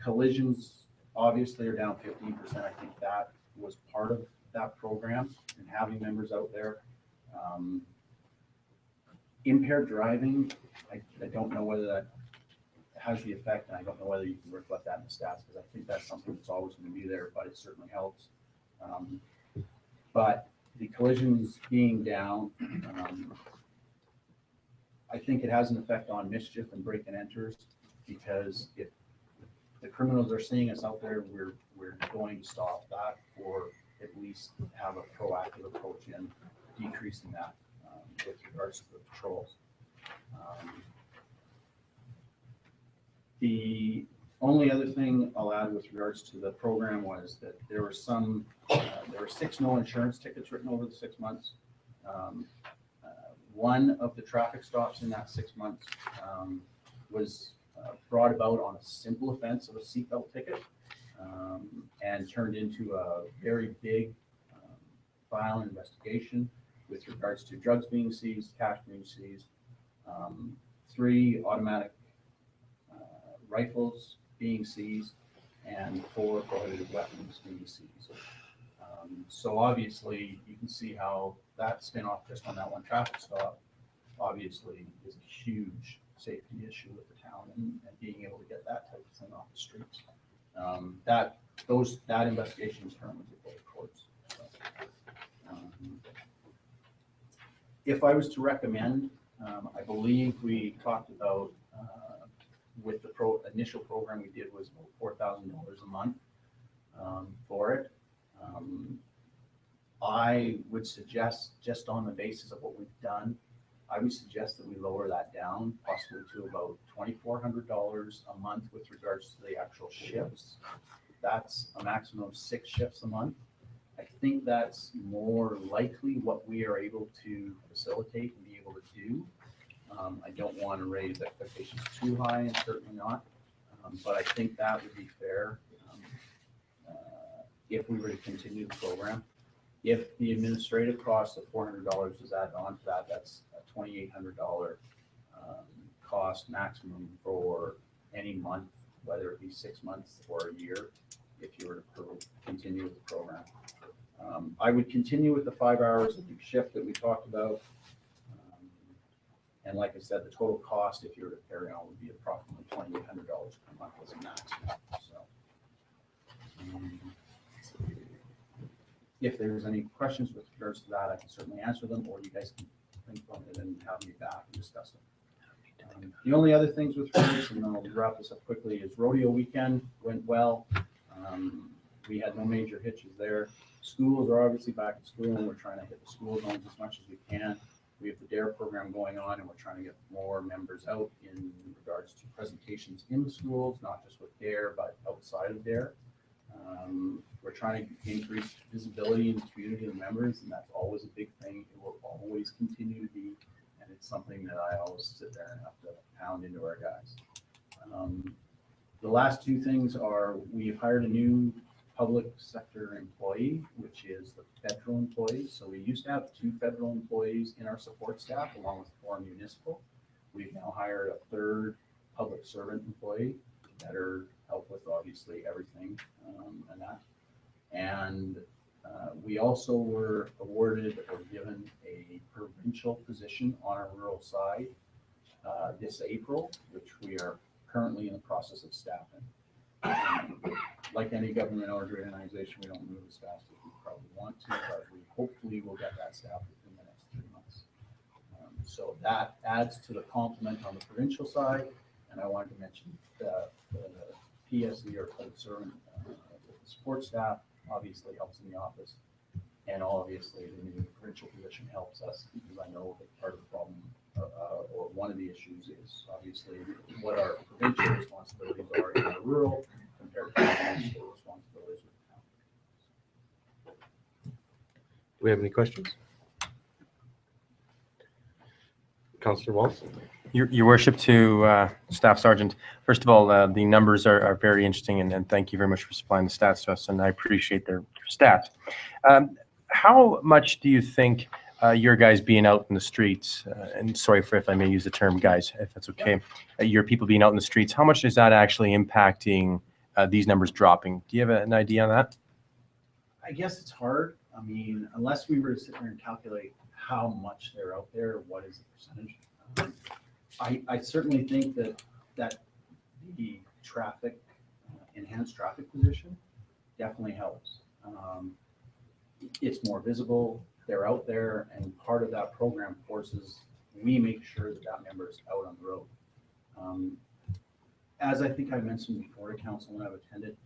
Collisions obviously are down 15%. I think that was part of that program and having members out there. Impaired driving, I don't know whether that has the effect, and I don't know whether you can reflect that in the stats, because I think that's something that's always going to be there, but it certainly helps. But the collisions being down, I think it has an effect on mischief and break and enters, because if the criminals are seeing us out there, we're going to stop that, or at least have a proactive approach in decreasing that with regards to the patrols. The only other thing I'll add with regards to the program was that there were 6 no insurance tickets written over the 6 months. One of the traffic stops in that 6 months was brought about on a simple offense of a seatbelt ticket and turned into a very big file investigation with regards to drugs being seized, cash being seized, 3 automatic rifles being seized, and 4 prohibited weapons being seized. So obviously you can see how that spin-off just on that one traffic stop obviously is a huge safety issue with the town, and being able to get that type of thing off the streets. That investigation is currently before the courts. So, if I was to recommend, I believe we talked about with the initial program we did was about $4,000 a month for it. I would suggest, just on the basis of what we've done, I would suggest that we lower that down possibly to about $2,400 a month with regards to the actual shifts. That's a maximum of 6 shifts a month. I think that's more likely what we are able to facilitate and be able to do. I don't want to raise expectations too high, and certainly not, but I think that would be fair. if we were to continue the program. If the administrative cost of $400 is added on to that, that's a $2,800 cost maximum for any month, whether it be 6 months or a year, if you were to continue with the program. I would continue with the 5 hours of the shift that we talked about. And like I said, the total cost, if you were to carry on, would be approximately $2,800 per month as a maximum. So, if there's any questions with regards to that, I can certainly answer them, or you guys can think on it and have me back and discuss them. The only other things with regards, and I'll wrap this up quickly, is rodeo weekend went well. We had no major hitches there. Schools are obviously back in school, and we're trying to hit the school zones as much as we can. We have the DARE program going on, and we're trying to get more members out in regards to presentations in the schools, not just with DARE, but outside of DARE. We're trying to increase visibility in the community of members, and that's always a big thing. It will always continue to be, and it's something that I always sit there and have to pound into our guys. The last two things are we've hired a new public sector employee, which is the federal employees. So we used to have 2 federal employees in our support staff, along with 4 municipal. We've now hired a 3rd public servant employee to better help with obviously everything and that. And we also were awarded or given a provincial position on our rural side this April, which we are currently in the process of staffing. Like any government organization, we don't move as fast as we probably want to, but we hopefully will get that staffed within the next 3 months. So that adds to the complement on the provincial side. And I wanted to mention the PSE or public servant support staff obviously helps in the office. And obviously the new provincial position helps us, because I know that part of the problem or one of the issues is obviously what our provincial responsibilities are in the rural compared to the municipal responsibilities with the town.
Do we have any questions? Councillor Walsh?
Your worship, to Staff Sergeant, first of all, the numbers are very interesting, and thank you very much for supplying the stats to us, and I appreciate their stats. How much do you think your guys being out in the streets, and sorry for if I may use the term guys, if that's okay, your people being out in the streets, how much is that actually impacting these numbers dropping? Do you have an idea on that?
I guess it's hard. I mean, unless we were to sit there and calculate how much they're out there, what is the percentage? I certainly think that the traffic, enhanced traffic position definitely helps. It's more visible, they're out there, and part of that program forces we make sure that that member is out on the road. As I think I mentioned before to council when I've attended,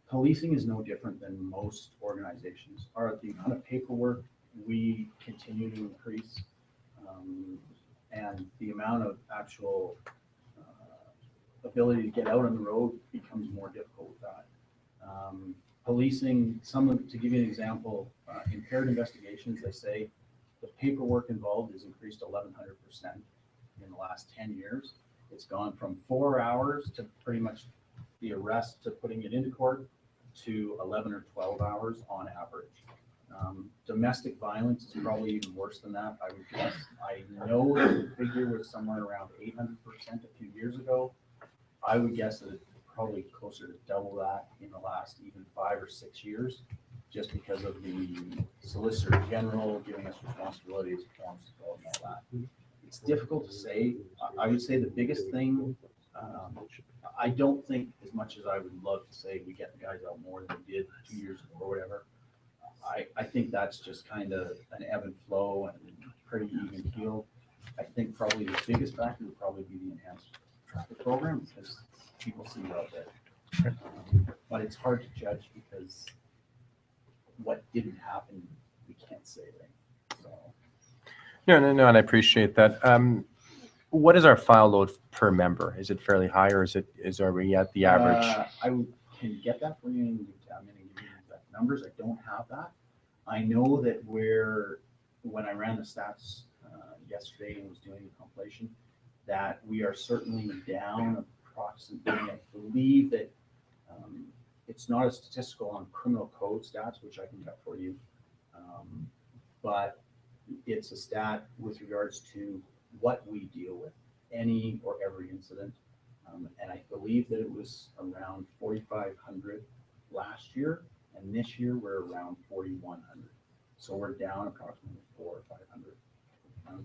policing is no different than most organizations. The amount of paperwork we continue to increase, and the amount of actual ability to get out on the road becomes more difficult with that. Policing, to give you an example, impaired investigations, they say the paperwork involved has increased 1,100% in the last 10 years. It's gone from 4 hours to pretty much the arrest to putting it into court to 11 or 12 hours on average. Domestic violence is probably even worse than that, I would guess. I know that the figure was somewhere around 800% a few years ago. I would guess that it's probably closer to double that in the last even 5 or 6 years, just because of the Solicitor General giving us responsibilities, forms to fill and all that. It's difficult to say. I would say the biggest thing, I don't think, as much as I would love to say we get the guys out more than we did 2 years ago or whatever, I think that's just kind of an ebb and flow and pretty even keel. I think probably the biggest factor would probably be the enhanced traffic program, because people see it out there. But it's hard to judge because what didn't happen, we can't say, right? So.
No, and I appreciate that. What is our file load per member? Is it fairly high, or are we at the average?
Can get that for you. I'm going to give you the exact numbers. I don't have that. I know that when I ran the stats yesterday and was doing the compilation, that we are certainly down approximately, I believe that it's not a statistical on criminal code stats, which I can get for you. But it's a stat with regards to what we deal with, any or every incident. And I believe that it was around 4,500 last year, and this year we're around 4,100. So we're down approximately 400 or 500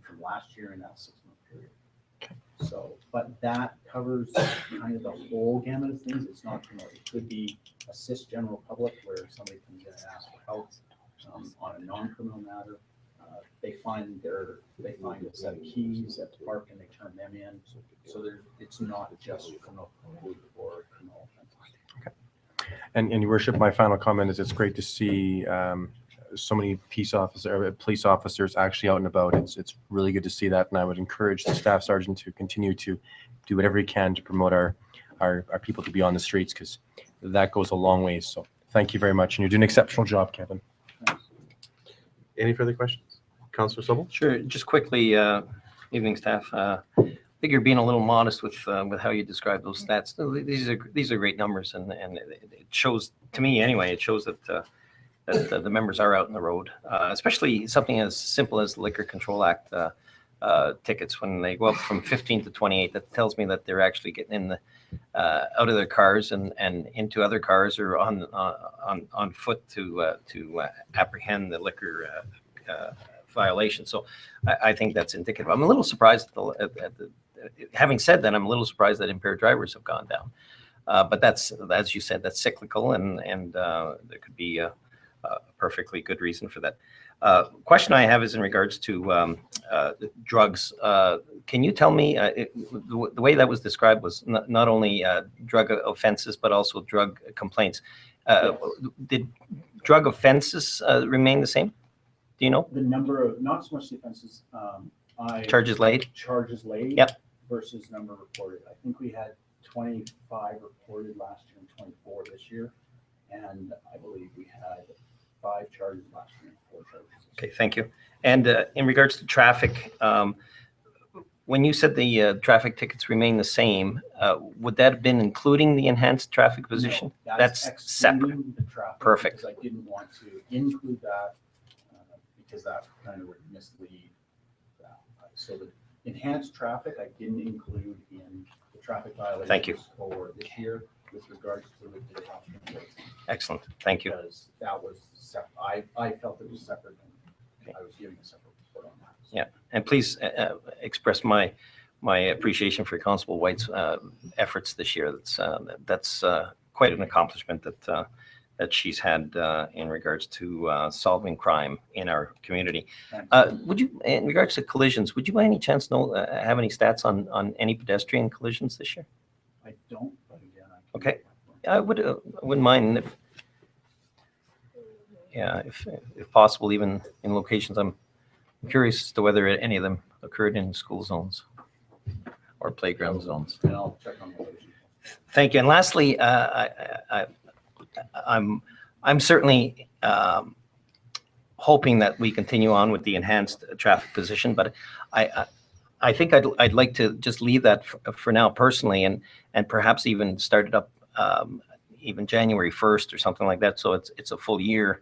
from last year in that 6-month period. So, but that covers kind of the whole gamut of things. It's not, it could be assist general public where somebody comes in and asks for help on a non-criminal matter. They find a set of keys at the park and they turn them in. So it's not just criminal code or criminal offenses.
Okay. And Your Worship, my final comment is it's great to see so many police officers actually out and about. It's really good to see that, and I would encourage the staff sergeant to continue to do whatever he can to promote our people to be on the streets, because that goes a long ways. So thank you very much, and you're doing an exceptional job, Kevin.
Any further questions? Councillor Sobel?
Sure. Just quickly, evening staff. I think you're being a little modest with how you describe those stats. These are great numbers, and it shows, to me anyway, it shows that the members are out on the road, especially something as simple as the Liquor Control Act tickets. When they go up from 15 to 28, that tells me that they're actually getting in the out of their cars and into other cars or on foot to apprehend the liquor violation. So I think that's indicative. I'm a little surprised having said that, I'm a little surprised that impaired drivers have gone down. But that's, as you said, that's cyclical, and there could be a perfectly good reason for that. Question I have is in regards to drugs. Can you tell me, the way that was described was not only drug offenses, but also drug complaints. Did drug offenses remain the same? Do you know?
The number of, not so much the offenses,
Charges laid?
Charges laid.
Yep.
Versus number reported. I think we had 25 reported last year and 24 this year. And I believe we had 5 charges last year and 4 charges.
Okay, thank you. And in regards to traffic, when you said the traffic tickets remain the same, would that have been including the enhanced traffic position?
No,
that's separate.
The traffic.
Perfect.
Because I didn't want to include that because that kind of would mislead that. So the enhanced traffic I didn't include in the traffic violations.
Thank you.
For this year with regards to the caution rates.
Excellent. Thank you.
Because that was separate. I felt it was separate, and I was giving a separate report on that. So.
Yeah, and please express my appreciation for Constable White's efforts this year. That's quite an accomplishment that she's had in regards to solving crime in our community. Would you, in regards to collisions, would you by any chance have any stats on any pedestrian collisions this year?
I don't, but again,
okay. I wouldn't mind if possible, even in locations. I'm curious as to whether any of them occurred in school zones or playground zones.
And I'll check on those.
Thank you. And lastly, I'm certainly hoping that we continue on with the enhanced traffic position, but I think I'd like to just leave that for now personally, and perhaps even start it up even January 1st or something like that, so it's a full year,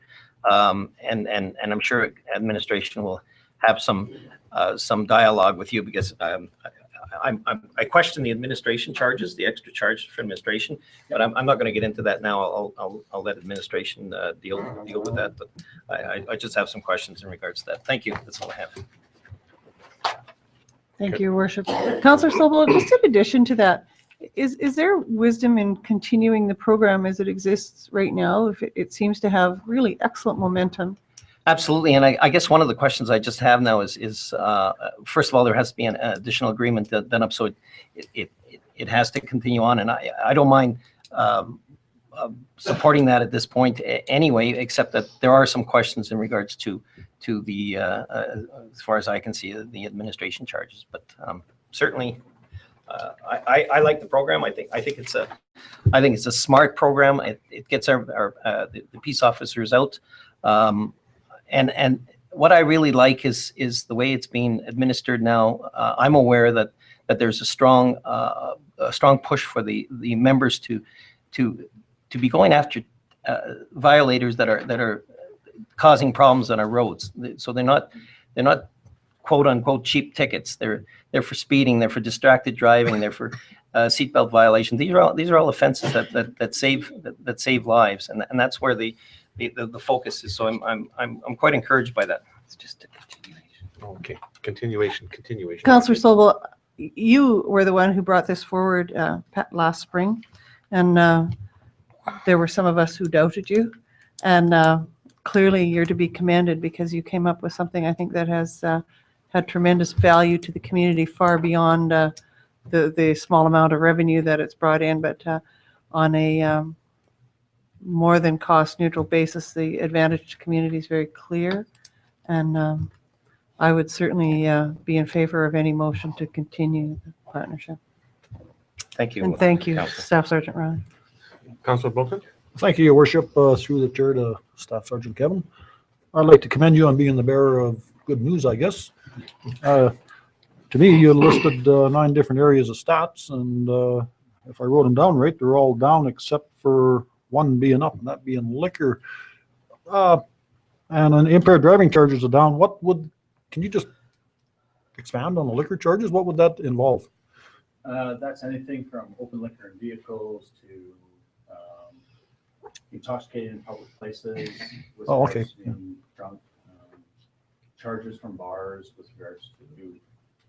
and I'm sure administration will have some dialogue with you, because I question the administration charges, the extra charges for administration, but I'm not going to get into that now. I'll let administration deal with that, but I just have some questions in regards to that. Thank you. That's all I have.
Thank you, Your Worship. Councillor Sobel, just in addition to that, is there wisdom in continuing the program as it exists right now? If it seems to have really excellent momentum.
Absolutely, and I guess one of the questions I just have now is first of all, there has to be an additional agreement done up, so it has to continue on, and I don't mind supporting that at this point anyway, except that there are some questions in regards to the as far as I can see, the administration charges, but certainly I like the program. I think it's a smart program. It gets the peace officers out. And what I really like is the way it's being administered now. I'm aware that there's a strong push for the members to to be going after violators that are causing problems on our roads. So they're not quote unquote cheap tickets. They're for speeding, they're for distracted driving, they're for seatbelt violations. These are all offenses that save lives, and that's where the focus is. So I'm quite encouraged by that. It's just a continuation.
Okay, continuation.
Councillor Sobel, you were the one who brought this forward last spring, and there were some of us who doubted you, and clearly you're to be commended because you came up with something I think that has had tremendous value to the community far beyond the small amount of revenue that it's brought in, but on a more than cost neutral basis, the advantage to community is very clear, and I would certainly be in favor of any motion to continue the partnership.
Thank you.
And thank you,
Councillor.
Staff Sergeant Riley.
Councillor Bolton?
Thank you, Your Worship, through the chair to Staff Sergeant Kevin. I'd like to commend you on being the bearer of good news, I guess. To me, you listed 9 different areas of stats, and if I wrote them down right, they're all down except for one being up, and that being liquor. And an impaired driving charges are down. Can you just expand on the liquor charges? What would that involve?
That's anything from open liquor in vehicles to intoxicated in public places. With
Oh, okay.
regards to being drunk, charges from bars with regards to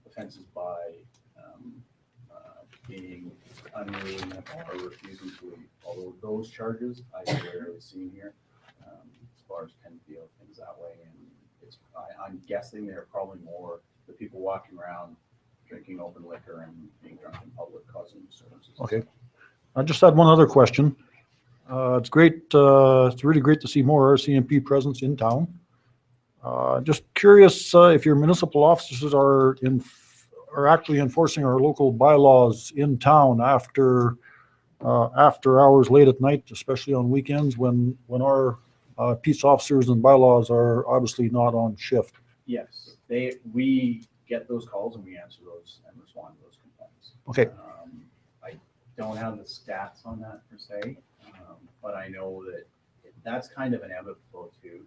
offenses by being unruly in a bar or refusing to, although those charges I rarely see here. Bars tend to deal with things that way, and I'm guessing they're probably more the people walking around drinking open liquor and being drunk in public causing disturbances.
Okay. I just had one other question. It's great, it's really great to see more RCMP presence in town. Just curious if your municipal officers are actually enforcing our local bylaws in town after hours late at night, especially on weekends when our peace officers and bylaws are obviously not on shift.
Yes, we get those calls and we answer those and respond to those complaints.
Okay.
I don't have the stats on that per se, but I know that that's kind of an ebb and flow too.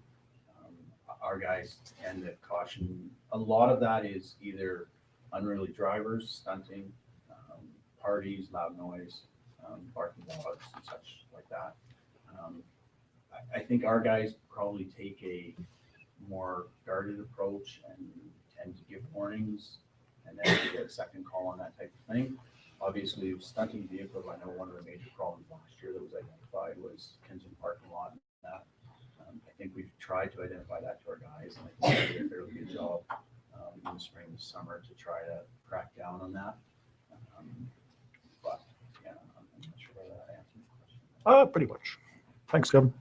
Our guys tend to caution. A lot of that is either unruly drivers, stunting, parties, loud noise, barking dogs and such like that. I think our guys probably take a more guarded approach and tend to give warnings and then we get a second call on that type of thing. Obviously, stunting vehicles, I know one of the major problems last year that was identified was Kensington parking lot. And that I think we've tried to identify that to our guys, and I think we did a fairly good job in the spring and summer to try to crack down on that. But yeah, I'm not sure whether that answers the question.
Pretty much. Thanks, Kevin.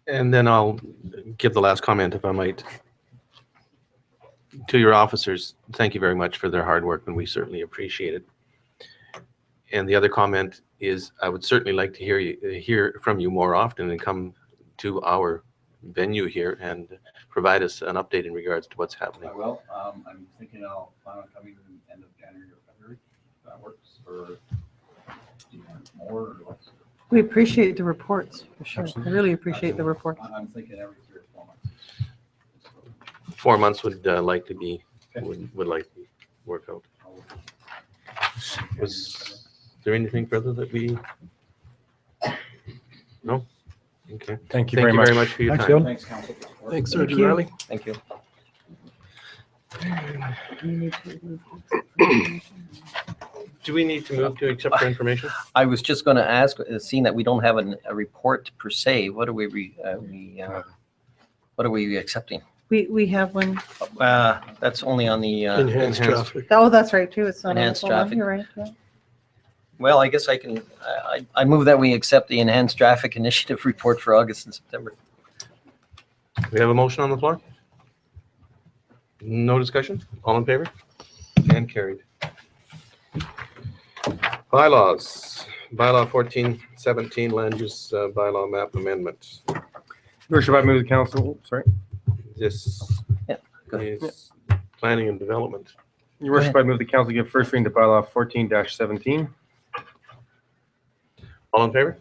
And then I'll give the last comment, if I might. To your officers, thank you very much for their hard work, and we certainly appreciate it. And the other comment is I would certainly like to hear from you more often and come to our venue here and provide us an update in regards to what's happening.
I will. I'm thinking I'll plan on coming end of January or February. If that works for do you want more or less?
We appreciate the reports, for sure.
Absolutely.
I really appreciate the report.
I'm thinking every 3 or 4 months.
4 months would like to be would like to work out. Was there anything further that we? No. Okay.
Thank you
Thank
very
you
much.
very much for your
Thanks,
time.
Kevin.
Thanks, Council. for support.
Thanks, Sergeant
you.
Riley.
Thank you.
Do we need to move to accept for information?
I was just going to ask, seeing that we don't have a report per se, what are we accepting?
We have one.
That's only on the,
Enhanced traffic.
Oh, that's right, too. It's not on the
Enhanced
full one.
traffic.
You're right. Yeah.
well, I guess I move that we accept the Enhanced Traffic Initiative report for August and September.
We have a motion on the floor? No discussion? All in favor? And carried. Bylaws. Bylaw 1417, land use bylaw map amendment.
Your Worship, I move the council, sorry.
This
Yeah, go ahead.
is planning and development.
Your Worship, I move the council give first reading to bylaw 14-17.
All in favor?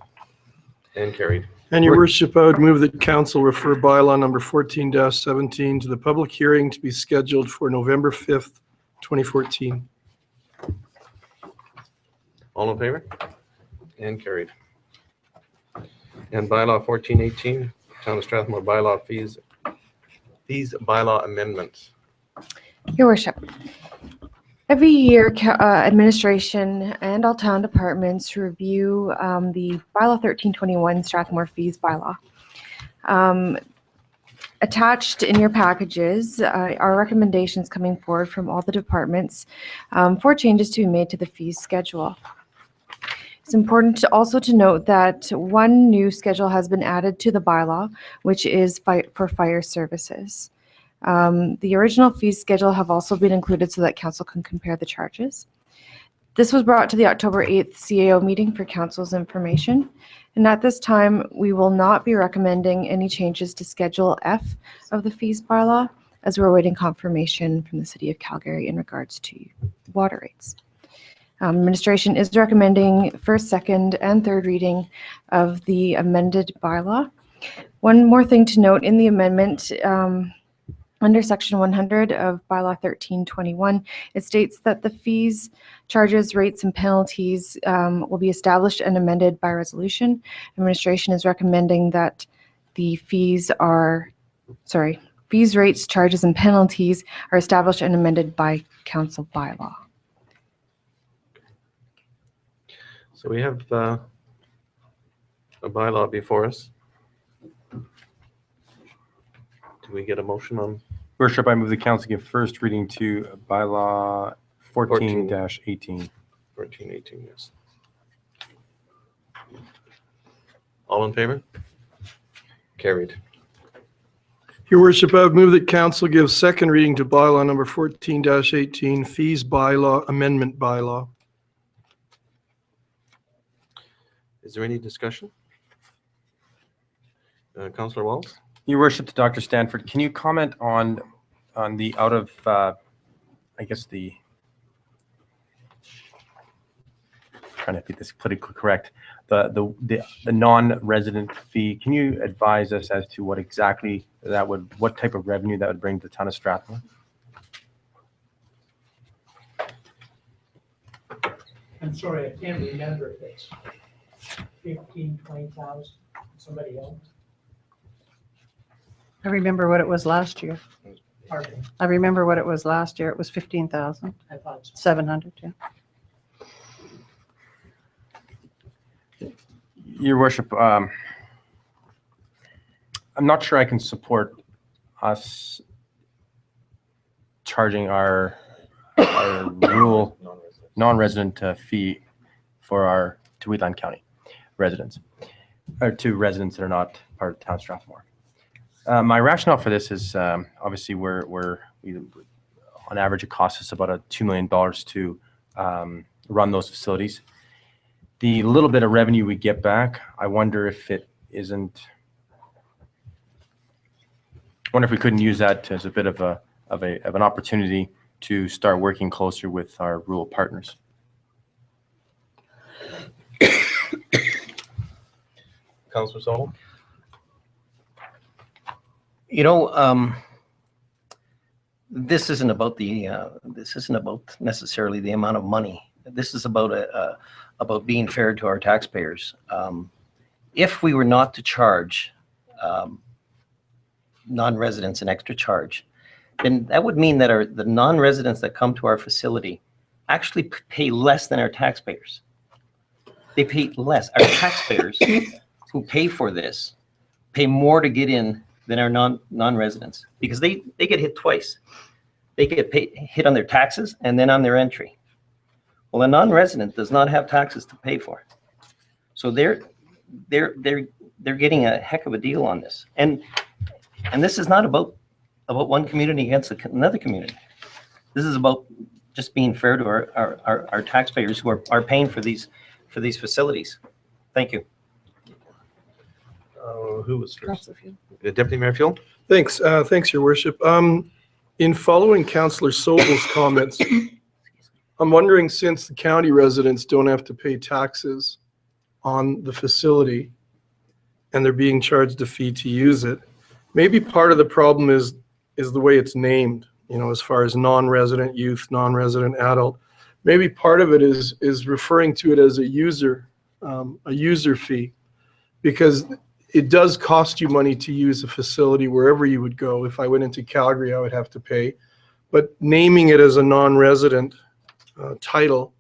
And carried.
And your worship, I would move that council refer bylaw number 14-17 to the public hearing to be scheduled for November 5th, 2014.
All in favor? And carried. And bylaw 1418, Town of Strathmore bylaw fees bylaw amendments.
Your worship. Every year, administration and all town departments review the bylaw 1321 Strathmore fees bylaw. Attached in your packages are recommendations coming forward from all the departments for changes to be made to the fees schedule. It's important also to note that one new schedule has been added to the bylaw, which is for fire services. The original fees schedule have also been included so that council can compare the charges. This was brought to the October 8th CAO meeting for council's information. And at this time, we will not be recommending any changes to Schedule F of the fees bylaw, as we're awaiting confirmation from the City of Calgary in regards to water rates. Administration is recommending first, second, and third reading of the amended bylaw. One more thing to note in the amendment, under section 100 of bylaw 1321, it states that the fees, charges, rates, and penalties will be established and amended by resolution. Administration is recommending that the fees, rates, charges, and penalties are established and amended by council bylaw.
So we have a bylaw before us. Do we get a motion on?
Worship, I move the council give first reading to bylaw 14-18.
1418, yes. All in favor? Carried.
Your worship, I would move that council give second reading to bylaw number 14-18, fees bylaw, amendment bylaw.
Is there any discussion? Councillor Walls?
Your worship, to Dr. Stanford, can you comment on the out of, I guess trying to be this politically correct, the non-resident fee. Can you advise us as to what exactly what type of revenue that would bring to the town of Strathmore?
I'm sorry, I can't remember if it's 15, 20,000, somebody else.
I remember what it was last year.
Pardon,
I remember what it was last year. It was 15,700,
I thought so.
yeah.
Your worship, I'm not sure I can support us charging our rural non-resident fee for our to Wheatland County residents, or to residents that are not part of the town of Strathmore. My rationale for this is obviously we on average it costs us about $2 million to run those facilities. The little bit of revenue we get back, I wonder if it isn't. I wonder if we couldn't use that as a bit of an opportunity to start working closer with our rural partners.
Councillor Sol?
You know, this isn't about necessarily the amount of money. This is about being fair to our taxpayers. If we were not to charge non-residents an extra charge, then that would mean that the non-residents that come to our facility actually pay less than our taxpayers. They pay less. Our taxpayers who pay for this pay more to get in than our non-residents, because they get hit twice. They get hit on their taxes and then on their entry. Well, a non-resident does not have taxes to pay for, so they're getting a heck of a deal on this. And this is not about one community against another community. This is about just being fair to our taxpayers who are paying for these facilities. Thank you.
Who was first? Deputy Mayor Fuel?
Thanks, your worship. In following Councillor Sobel's comments, I'm wondering, since the county residents don't have to pay taxes on the facility and they're being charged a fee to use it. Maybe part of the problem is the way it's named, you know, as far as non-resident youth, non-resident adult. Maybe part of it is referring to it as a user fee, because it does cost you money to use a facility wherever you would go. If I went into Calgary, I would have to pay. But naming it as a non-resident title,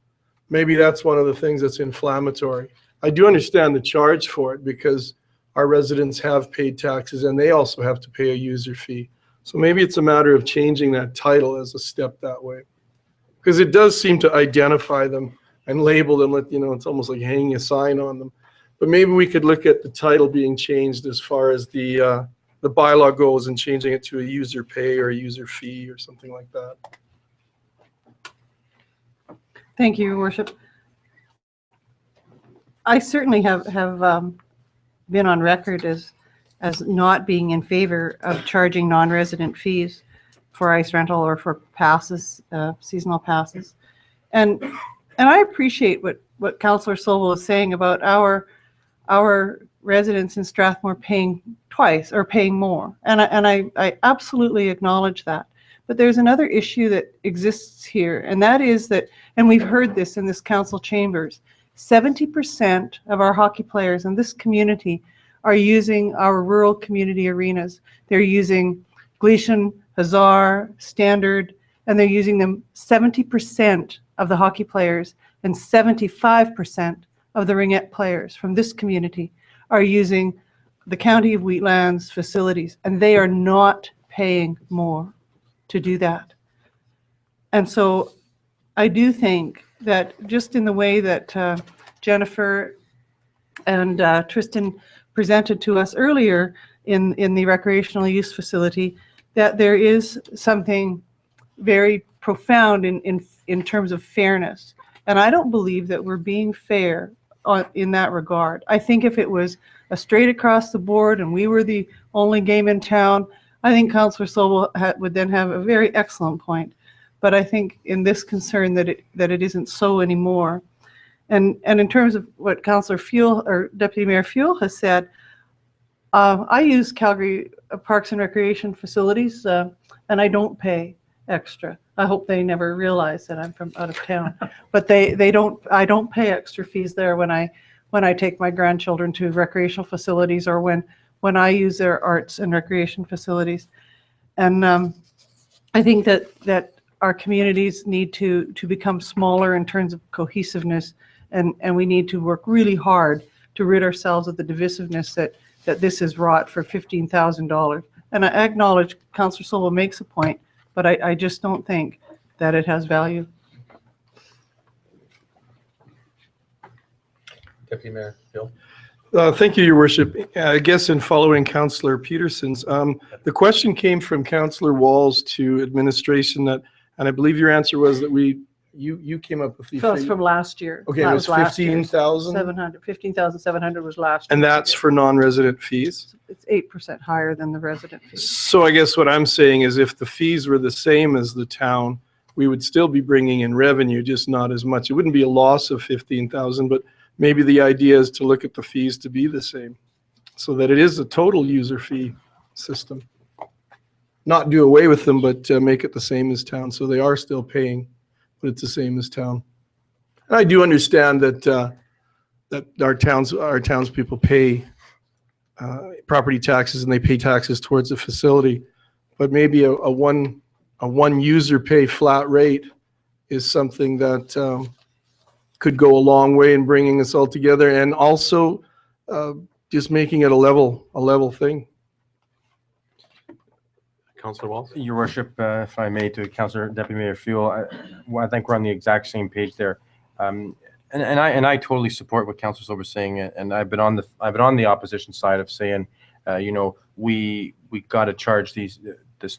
maybe that's one of the things that's inflammatory. I do understand the charge for it because our residents have paid taxes and they also have to pay a user fee. So maybe it's a matter of changing that title as a step that way. Because it does seem to identify them and label them, you know, it's almost like hanging a sign on them. But maybe we could look at the title being changed as far as the bylaw goes and changing it to a user pay or a user fee or something like that.
Thank you, Your Worship. I certainly have been on record as not being in favor of charging non-resident fees for ice rental or for passes, seasonal passes. And I appreciate what Councillor Sobel is saying about our residents in Strathmore paying twice or paying more. And I absolutely acknowledge that. But there's another issue that exists here, and that is that, and we've heard this in this council chambers, 70% of our hockey players in this community are using our rural community arenas. They're using Gleason, Hazard, Standard, and they're using them 70% of the hockey players and 75% of the ringette players from this community are using the County of Wheatland's facilities, and they are not paying more to do that. And so I do think that just in the way that Jennifer and Tristan presented to us earlier in the recreational use facility, that there is something very profound in terms of fairness. And I don't believe that we're being fair in that regard. I think if it was a straight across the board and we were the only game in town, I think Councillor Sobel would then have a very excellent point. But I think in this concern that it isn't so anymore. And in terms of what Councillor Fuel or Deputy Mayor Fuel has said, I use Calgary Parks and Recreation facilities and I don't pay extra. I hope they never realize that I'm from out of town. But I don't pay extra fees there when I take my grandchildren to recreational facilities or when I use their arts and recreation facilities. And I think that our communities need to become smaller in terms of cohesiveness, and we need to work really hard to rid ourselves of the divisiveness that this has wrought for $15,000. And I acknowledge Councillor Sobel makes a point, but I just don't think that it has value.
Deputy Mayor Hill.
Thank you, Your Worship. I guess in following Councillor Peterson's, the question came from Councillor Walls to administration and I believe your answer was that you came up with the
So it's
figure.
from last year.
Okay, it was 15,000?
15,700 was last year.
And that's for non-resident fees?
It's 8% higher than the resident fee.
So I guess what I'm saying is if the fees were the same as the town, we would still be bringing in revenue, just not as much. It wouldn't be a loss of 15,000, but maybe the idea is to look at the fees to be the same so that it is a total user fee system. Not do away with them, but make it the same as town. So they are still paying, but it's the same as town. And I do understand that our townspeople pay property taxes and they pay taxes towards the facility, but maybe a one user pay flat rate is something that could go a long way in bringing us all together, and also just making it a level thing.
Councillor Walls.
Your Worship, if I may, to Councillor Deputy Mayor Fuel, I think we're on the exact same page there, and I totally support what Councillor Silver was saying, and I've been on the opposition side of saying, you know, we got to charge this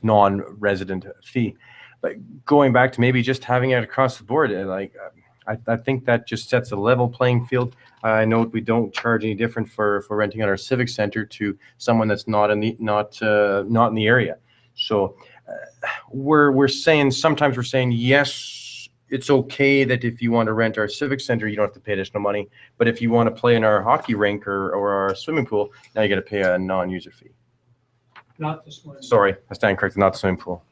non-resident fee, but going back to maybe just having it across the board, I think that just sets a level playing field. I know we don't charge any different for renting out our civic center to someone that's not in the area. So sometimes we're saying yes, it's okay that if you want to rent our civic center, you don't have to pay additional money. But if you want to play in our hockey rink or our swimming pool, now you got to pay a non-user fee.
Not this one.
Sorry, I stand corrected, not the swimming pool.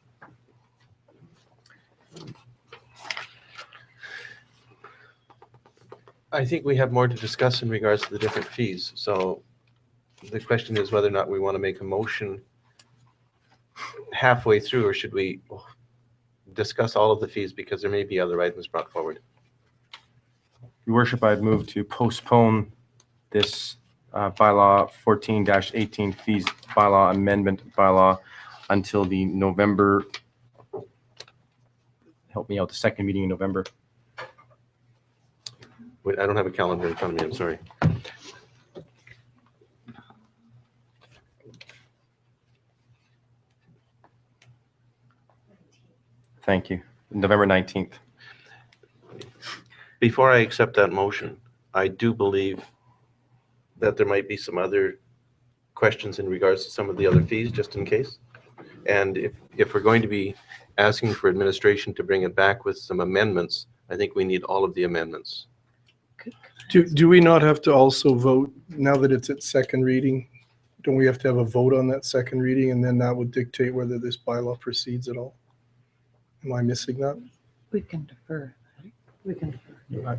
I think we have more to discuss in regards to the different fees. So the question is whether or not we want to make a motion halfway through, or should we discuss all of the fees because there may be other items brought forward.
Your worship, I'd move to postpone this bylaw 14-18 fees bylaw amendment bylaw until the November, help me out, the second meeting in November.
Wait, I don't have a calendar in front of me, I'm sorry.
Thank you. November 19th.
Before I accept that motion, I do believe that there might be some other questions in regards to some of the other fees, just in case. And if we're going to be asking for administration to bring it back with some amendments, I think we need all of the amendments.
Do we not have to also vote, now that it's at second reading? Don't we have to have a vote on that second reading, and then that would dictate whether this bylaw proceeds at all? Am I missing that?
We can defer. We can defer.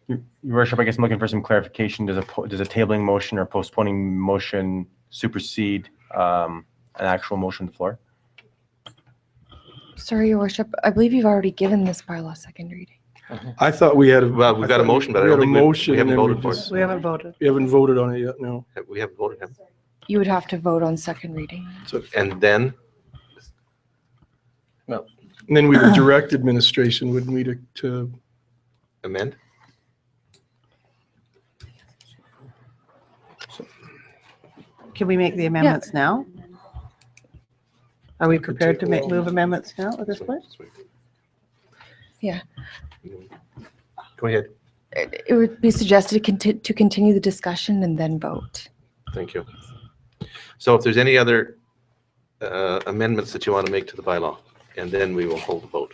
Your worship, I guess I'm looking for some clarification. Does a tabling motion or postponing motion supersede an actual motion on the floor?
Sorry, Your Worship, I believe you've already given this bylaw second reading.
I thought we had,
Well, we've got a motion, but I
we
don't
had a
think
motion.
we haven't
and then
voted for
just-
it.
We haven't voted.
We haven't voted on it yet, no.
We haven't voted him.
You would have to vote on second reading.
So, and then,
And then we would direct administration, wouldn't we, to
amend?
Can we make the amendments now? Are we prepared to move amendments now at this point?
Yeah.
Go ahead.
It would be suggested to continue the discussion and then vote.
Thank you. So if there's any other amendments that you want to make to the bylaw, and then we will hold the vote.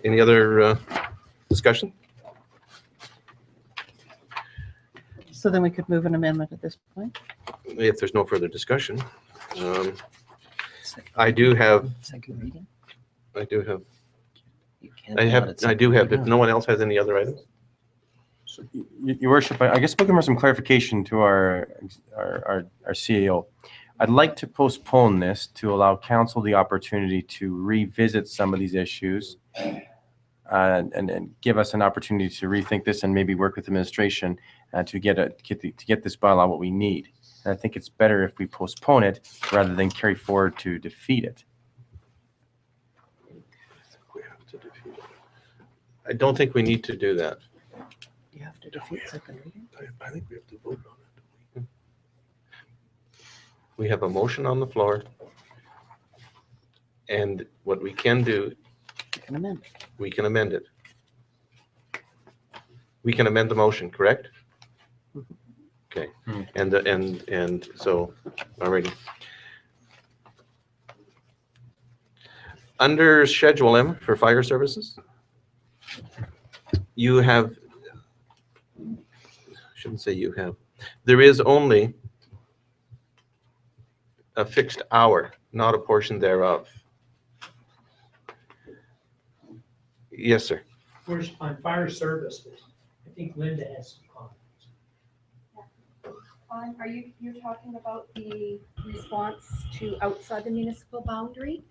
Any other discussion?
So then we could move an amendment at this point?
If there's no further discussion. I do have,
Second reading?
I do have,
You can't
I
do
have,
it at
I
second
do have, if
reading.
no one else has any other items?
So, Your worship, I guess looking for some clarification to our CAO. I'd like to postpone this to allow council the opportunity to revisit some of these issues and give us an opportunity to rethink this and maybe work with administration to get this bylaw what we need. And I think it's better if we postpone it rather than carry forward to defeat it.
I don't think we need to do that.
You have to defeat second reading?
I think we have to vote on it. We have a motion on the floor. And what we can do,
You can amend it.
we can amend it. We can amend the motion, correct? Okay, and so, alrighty. Under Schedule M for fire services, you have, shouldn't say you have, there is only a fixed hour, not a portion thereof. Yes, sir.
First, on fire services, I think Linda has some comments.
You're talking about the response to outside the municipal boundary?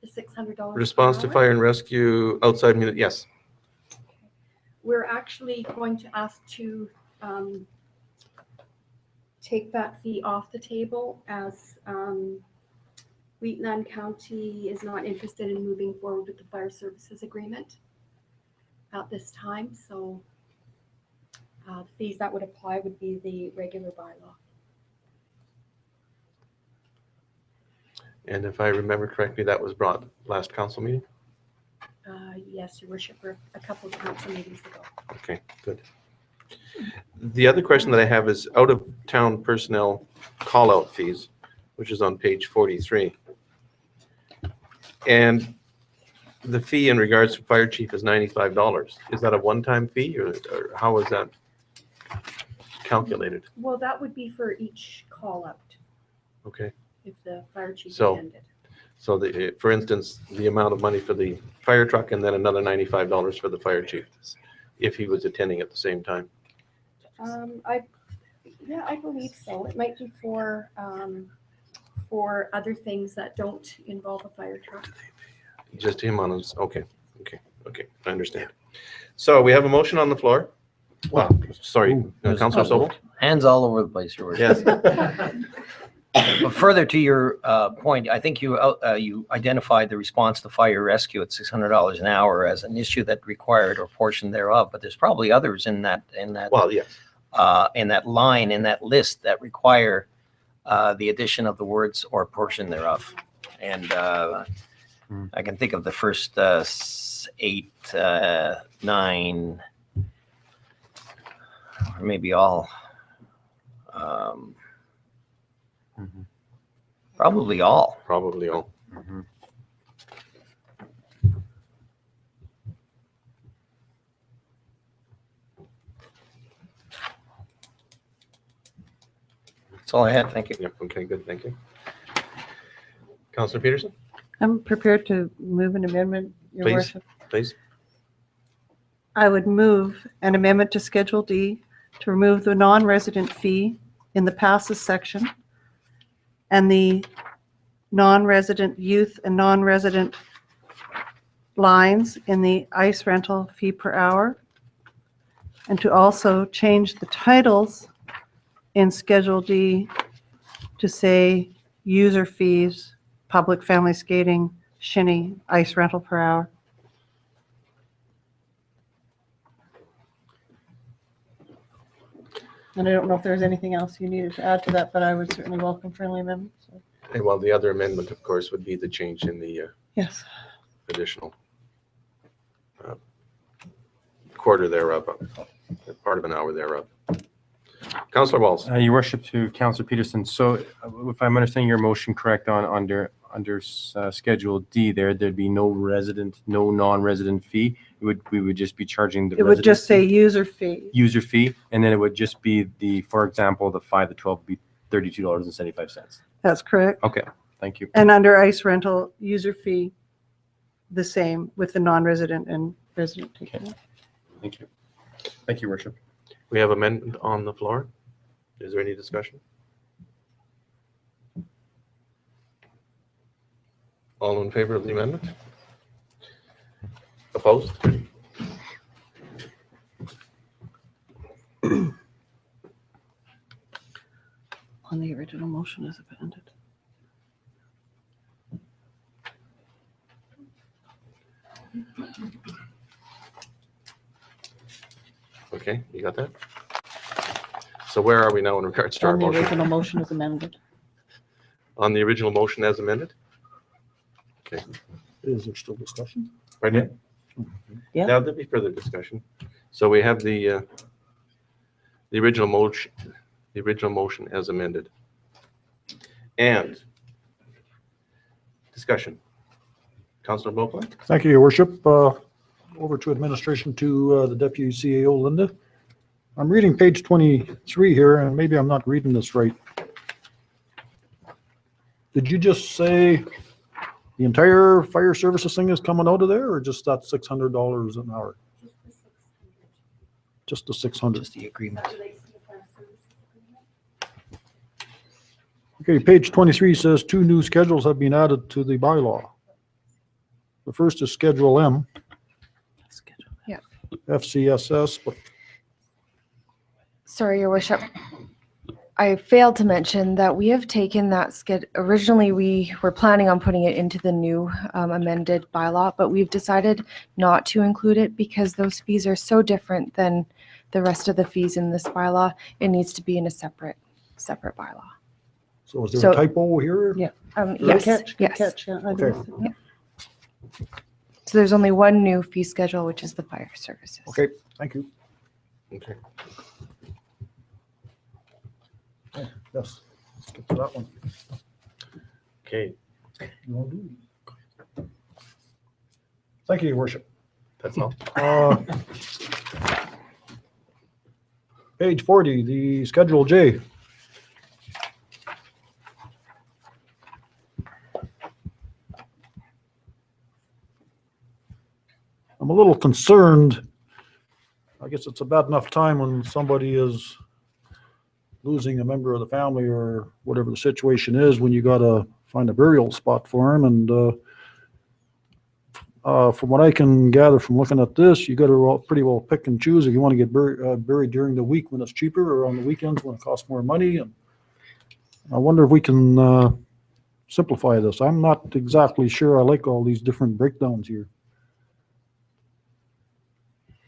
The $600?
Response to fire and rescue outside, yes.
We're actually going to ask to take that fee off the table as Wheatland County is not interested in moving forward with the fire services agreement at this time. So the fees that would apply would be the regular bylaw.
And if I remember correctly, that was brought last council meeting?
Yes, Your Worship, a couple of council meetings ago.
Okay, good. The other question that I have is out-of-town personnel call-out fees, which is on page 43. And the fee in regards to fire chief is $95. Is that a one-time fee or how is that calculated?
Well, that would be for each call out
Okay.
if the fire chief
So-
attended.
So for instance, the amount of money for the fire truck and then another $95 for the fire chief, if he was attending at the same time.
I believe so. It might be for other things that don't involve a fire truck.
Just him on his, okay, I understand. So we have a motion on the floor. Well, sorry, Councillor Sobel?
Hands all over the place, Your Worship.
Yes.
But further to your point, I think you identified the response to fire rescue at $600 an hour as an issue that required or portion thereof. But there's probably others in that
Well, yes.
in that line in that list that require the addition of the words or portion thereof. And I can think of the first 8, 9, or maybe all. Probably all.
Probably all.
Mhm.
That's all I had. Thank you.
Yep, okay, good, thank you. Councillor Peterson,
I'm prepared to move an amendment, Your
Please.
Worship.
please.
I would move an amendment to Schedule D to remove the non-resident fee in the passes section and the non-resident youth and non-resident lines in the ice rental fee per hour, and to also change the titles in Schedule D to say user fees, public family skating, shinny, ice rental per hour. And I don't know if there's anything else you needed to add to that, but I would certainly welcome friendly amendments. So,
And well, the other amendment, of course, would be the change in the
yes.
additional quarter thereof, part of an hour thereof. Councillor Walls.
Your worship, to Councillor Peterson. So if I'm understanding your motion correct under Schedule D there'd be no non-resident fee. We would just be charging the
It would just say
resident
user fee.
user fee, and then it would just be, for example, the 5 to 12 would be $32.75.
That's correct.
Okay, thank you.
And under ice rental, user fee, the same with the non-resident and resident taken.
Thank you. Thank you, worship.
We have amendment on the floor. Is there any discussion? All in favor of the amendment? Opposed?
On the original motion as amended.
Okay, you got that? So where are we now in regards to our
On the
motion?
original motion as amended.
On the original motion as amended? Okay,
Is there still discussion?
right in?
Yeah.
Now there'll be further discussion. So we have the original motion as amended. And discussion. Councillor Beauclerc?
Thank you, Your Worship. Over to administration to the Deputy CAO, Linda. I'm reading page 23 here, and maybe I'm not reading this right. Did you just say the entire fire services thing is coming out of there, or just that $600 an hour? Just the 600.
Just the agreement.
Okay, page 23 says 2 new schedules have been added to the bylaw. The first is Schedule M. FCSS, but
Sorry, Your Worship. I failed to mention that we have taken that originally we were planning on putting it into the new amended bylaw, but we've decided not to include it because those fees are so different than the rest of the fees in this bylaw. It needs to be in a separate bylaw.
so is there
So-
a typo here?
Yeah.
Yes,
Good catch, good
yes.
catch. Yeah, I
Okay.
do. Yeah.
So there's only one new fee schedule, which is the fire services.
Okay, thank you.
Okay.
Yes, let's get to that one.
Okay.
You want to do Thank you, Your Worship.
That's all.
Page 40, the Schedule J. I'm a little concerned. I guess it's a bad enough time when somebody is losing a member of the family or whatever the situation is, when you gotta find a burial spot for him. And from what I can gather from looking at this, you gotta pretty well pick and choose if you want to get buried during the week when it's cheaper, or on the weekends when it costs more money. And I wonder if we can simplify this. I'm not exactly sure I like all these different breakdowns here.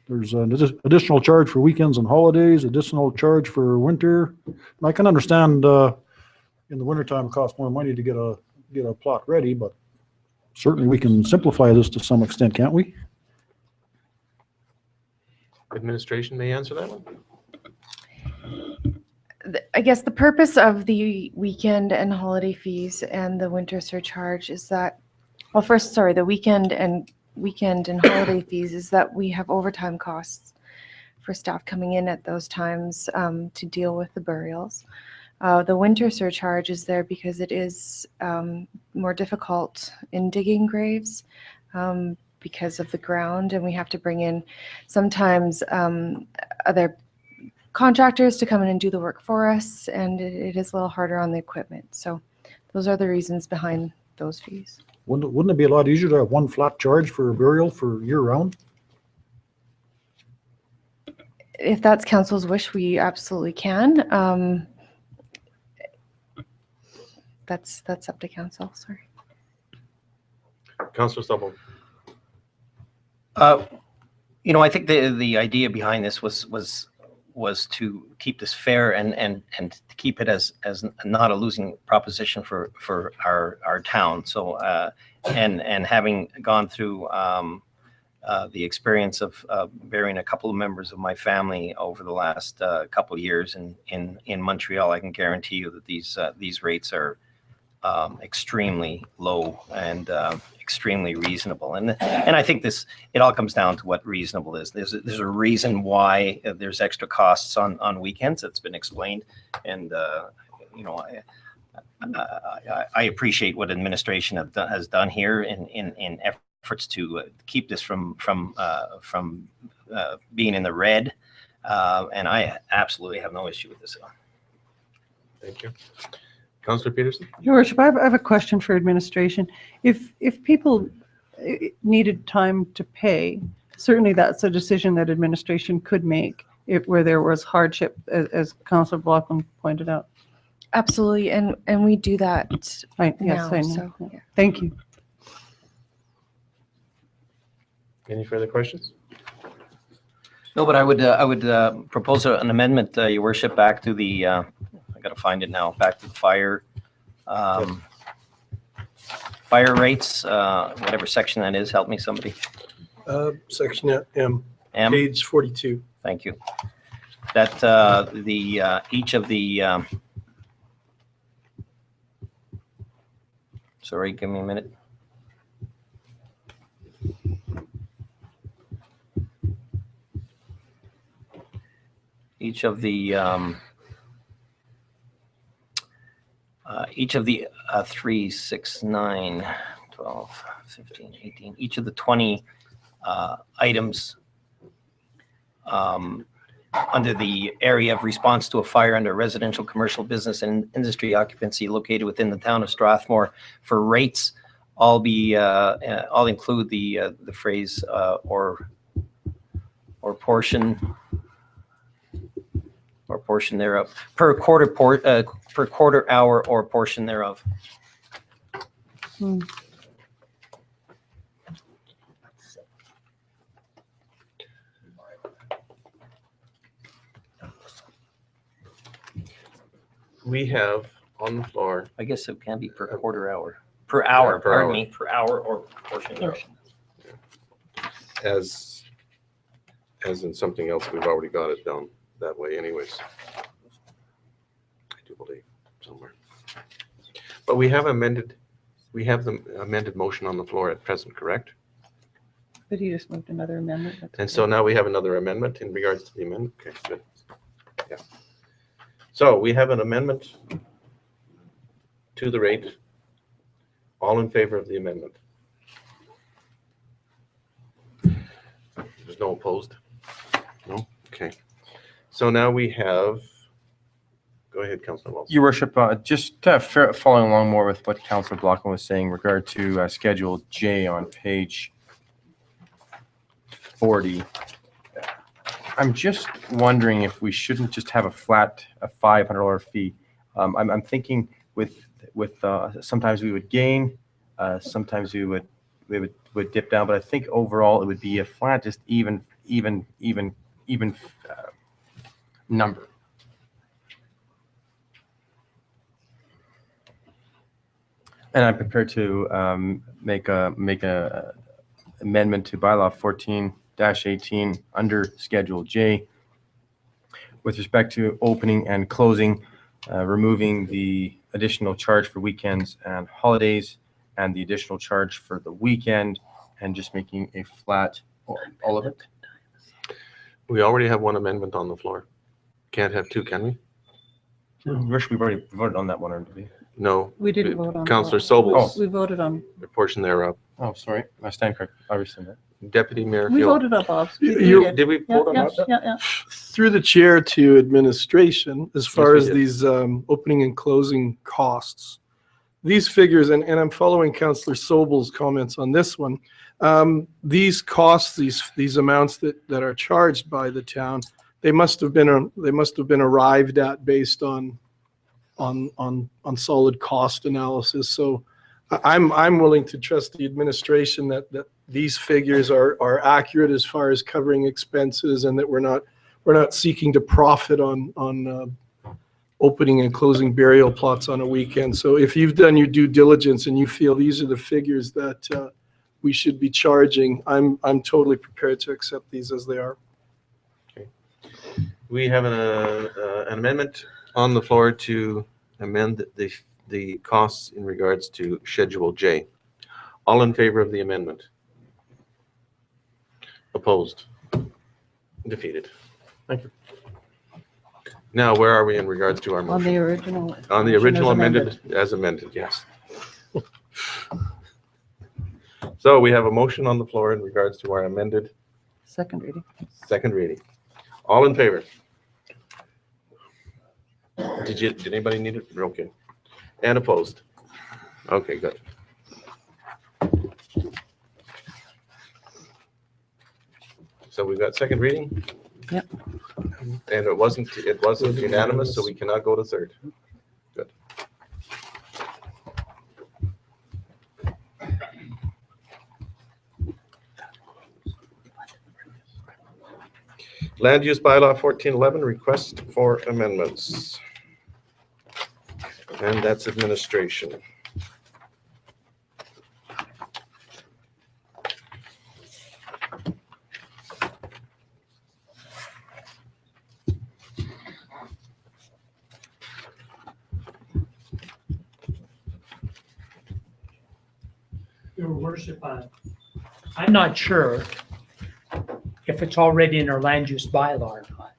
There's an additional charge for weekends and holidays, additional charge for winter. And I can understand in the wintertime it costs more money to get a plot ready, but certainly we can simplify this to some extent, can't we?
Administration may answer that one.
I guess the purpose of the weekend and holiday fees and the winter surcharge is that, well, first, sorry, the weekend and holiday fees is that we have overtime costs for staff coming in at those times to deal with the burials. The winter surcharge is there because it is more difficult in digging graves because of the ground, and we have to bring in sometimes other contractors to come in and do the work for us, and it is a little harder on the equipment. So those are the reasons behind those fees.
Wouldn't it be a lot easier to have one flat charge for a burial for year round?
If that's council's wish, we absolutely can. That's up to council, sorry.
Councillor Stubble.
I think the idea behind this was to keep this fair and to keep it as not a losing proposition for our town. So and having gone through the experience of burying a couple of members of my family over the last couple of years in Montreal, I can guarantee you that these rates are extremely low and extremely reasonable. And I think it all comes down to what reasonable is. There's a reason why there's extra costs on weekends. That's been explained. And I appreciate what administration has done here in efforts to keep this from being in the red. And I absolutely have no issue with this.
Thank you. Councillor Peterson?
Your Worship, I have a question for administration. If people needed time to pay, certainly that's a decision that administration could make where there was hardship, as Councillor Blockman pointed out.
Absolutely, and we do that
Yes,
now.
I know.
So,
Yeah. Thank you.
Any further questions?
No, but I would propose an amendment, Your Worship, back to the, I gotta find it now, back to the fire rates, whatever section that is. Help me, somebody.
Section M,
M,
page 42.
thank you. That each of the, sorry, give me a minute. Each of the 3, 6, 9, 12, 15, 18, each of the 20 items under the area of response to a fire under residential, commercial, business, and industry occupancy located within the town of Strathmore for rates, all include the phrase or portion thereof per quarter hour or portion thereof.
We have on the floor.
I guess it can be per quarter hour. Per hour,
per
pardon
hour.
me, per hour or portion thereof.
As in something else, we've already got it down that way anyways. I do believe somewhere. But we have the amended motion on the floor at present, correct?
But he just moved another amendment. That's
And
okay.
so now we have another amendment in regards to the amendment. Okay, good. Yeah. So we have an amendment to the rate. All in favor of the amendment? There's no opposed? No? Okay. So now we have, go ahead, Councilor Wilson.
Your worship, just following along more with what Councilor Blockman was saying in regard to Schedule J on page 40. I'm just wondering if we shouldn't just have a flat, a $500 fee. I'm thinking with sometimes we would gain, sometimes we would dip down, but I think overall it would be a flat, just even number. And I'm prepared to make a amendment to bylaw 14-18 under Schedule J with respect to opening and closing, removing the additional charge for weekends and holidays and the additional charge for the weekend, and just making a flat all of it.
We already have one amendment on the floor. Can't have two, can we?
Wish we've already voted on that one, or did we?
No.
We didn't vote on.
Councillor
that.
Sobel's
We voted on,
the portion thereof.
Oh, sorry. I stand correct. I rescind that.
Deputy Mayor
we
Field.
voted on Bob's. We
You-
did.
Did we
Yeah,
vote on
yeah,
that?
yeah.
Through the chair to administration, as far
we
as
did.
these opening and closing costs, these figures, and I'm following Councillor Sobel's comments on this one, these costs, these amounts that are charged by the town, they must have been arrived at based on solid cost analysis. So I'm willing to trust the administration that these figures are accurate as far as covering expenses, and that we're not seeking to profit on opening and closing burial plots on a weekend. So if you've done your due diligence and you feel these are the figures that we should be charging, I'm totally prepared to accept these as they are.
We have an amendment on the floor to amend the costs in regards to Schedule J. All in favor of the amendment? Opposed? Defeated.
Thank you.
Now, where are we in regards to our
On
motion?
the original.
On the
motion
original
as
amended, as amended, yes. So we have a motion on the floor in regards to our amended
Second reading.
second reading. All in favor? Did anybody need it? Okay. And opposed? Okay, good. So we've got second reading?
Yep.
And it wasn't unanimous, so we cannot go to third. Good. Land use bylaw 1411, request for amendments. And that's administration.
Your worship, I'm not sure if it's already in our land use bylaw or not.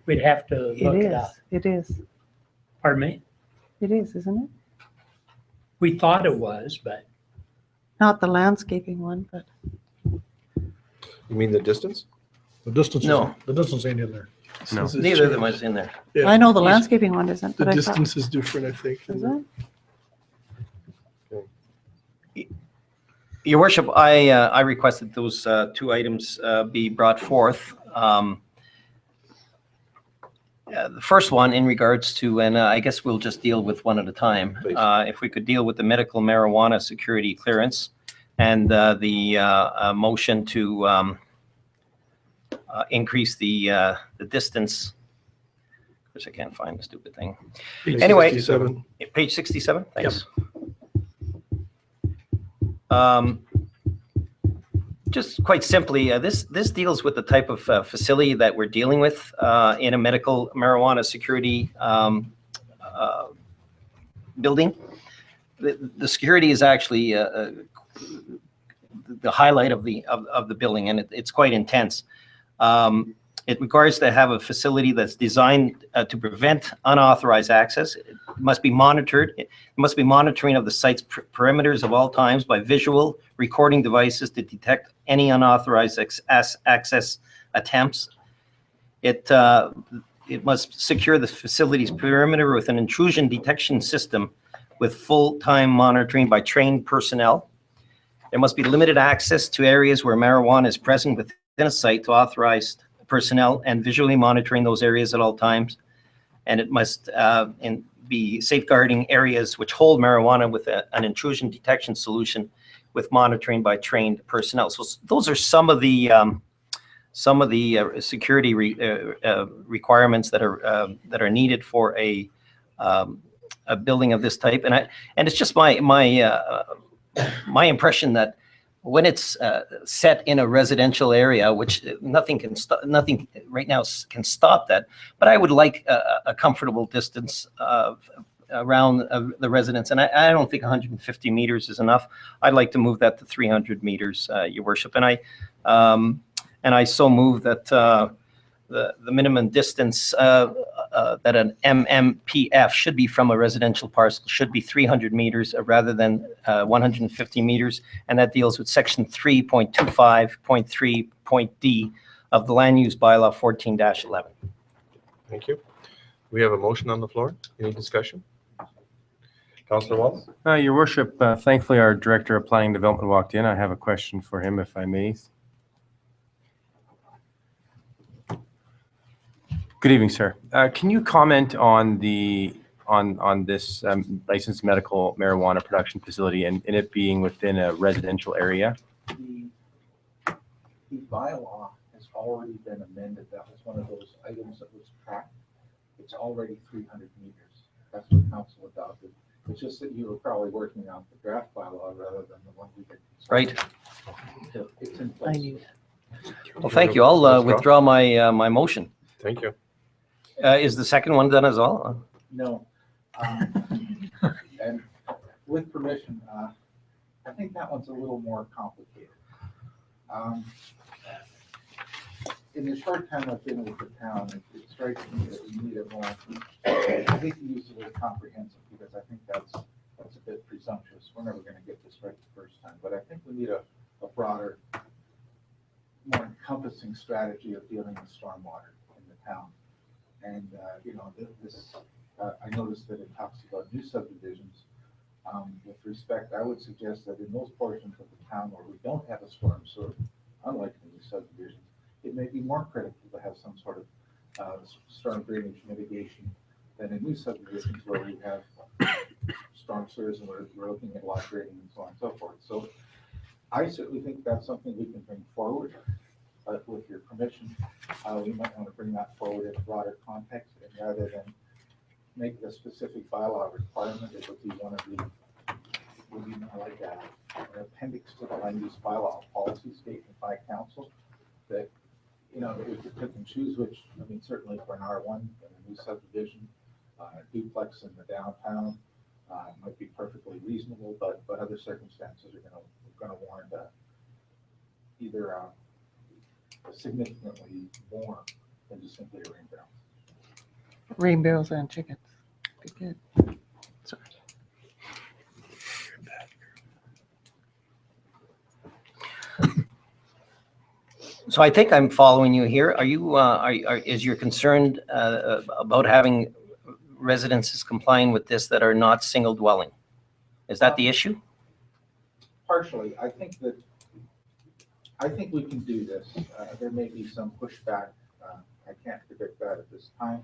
We'd have to
It
look it
is,
up.
it is,
Pardon me?
it is, isn't it?
We thought it was, but
Not the landscaping one, but
You mean the distance?
The distance,
No.
the distance ain't in there.
No.
This is
Neither of them
changed.
was in there.
Yeah.
I know the
He's-
landscaping one isn't,
The
but I thought,
distance is different, I think.
is it?
Your worship, I requested those two items be brought forth. The first one in regards to, and I guess we'll just deal with one at a time.
Please.
If we could deal with the medical marijuana security clearance and the motion to increase the distance. Of course, I can't find the stupid thing.
Page
Anyway.
67.
Page 67, thanks. Just quite simply, this deals with the type of facility that we're dealing with in a medical marijuana security building. The security is actually, the highlight of the building, and it's quite intense. It requires to have a facility that's designed to prevent unauthorized access. It must be monitored. It must be monitoring of the site's perimeters of all times by visual recording devices to detect any unauthorized access attempts. It must secure the facility's perimeter with an intrusion detection system with full-time monitoring by trained personnel. There must be limited access to areas where marijuana is present within a site to authorized personnel and visually monitoring those areas at all times. And it must be safeguarding areas which hold marijuana with an intrusion detection solution with monitoring by trained personnel. So those are some of the security requirements that are needed for a building of this type. And it's just my impression that when it's set in a residential area, which nothing right now can stop that, but I would like a comfortable distance around the residence, and I don't think 150 meters is enough. I'd like to move that to 300 meters, Your Worship, and I so move that the minimum distance that an MMPF should be from a residential parcel should be 300 meters rather than 150 meters. And that deals with section 3.25.3.d of the land use bylaw 14-11.
Thank you. We have a motion on the floor. Any discussion? Councillor Walz?
Your Worship, thankfully our Director of Planning and Development walked in. I have a question for him, if I may. Good evening, sir. Can you comment on this licensed medical marijuana production facility and it being within a residential area?
The bylaw has already been amended. That was one of those items that was tracked. It's already 300 meters. That's what council adopted. It's just that you were probably working on the draft bylaw rather than the one we did.
Right.
So it's in place.
Well, thank you. I'll withdraw my motion.
Thank you.
Is the second one done as well?
No. And with permission, I think that one's a little more complicated. In the short time I've been with the town, it strikes me that we need a more, I hate to use the word comprehensive because I think that's a bit presumptuous. We're never going to get this right the first time, but I think we need a broader, more encompassing strategy of dealing with stormwater in the town. And, I noticed that it talks about new subdivisions. With respect, I would suggest that in those portions of the town where we don't have a storm sewer, unlike the new subdivisions, it may be more critical to have some sort of storm drainage mitigation than in new subdivisions where we have storm sewers and we're looking at lot grading and so on and so forth. So I certainly think that's something we can bring forward. But with your permission, we might want to bring that forward in a broader context, and rather than make the specific bylaw requirement, it would be one of the, would be more like an appendix to the land use bylaw policy statement by council that, that we could pick and choose which, certainly for an R1 and a new subdivision, duplex in the downtown might be perfectly reasonable, but other circumstances are going to warrant either significantly more than just simply a rain barrel.
Rain barrels and chickens. Good. Sorry.
So I think I'm following you here. Are you, is you're concerned about having residences complying with this that are not single dwelling? Is that the issue?
Partially. I think we can do this. There may be some pushback. I can't predict that at this time.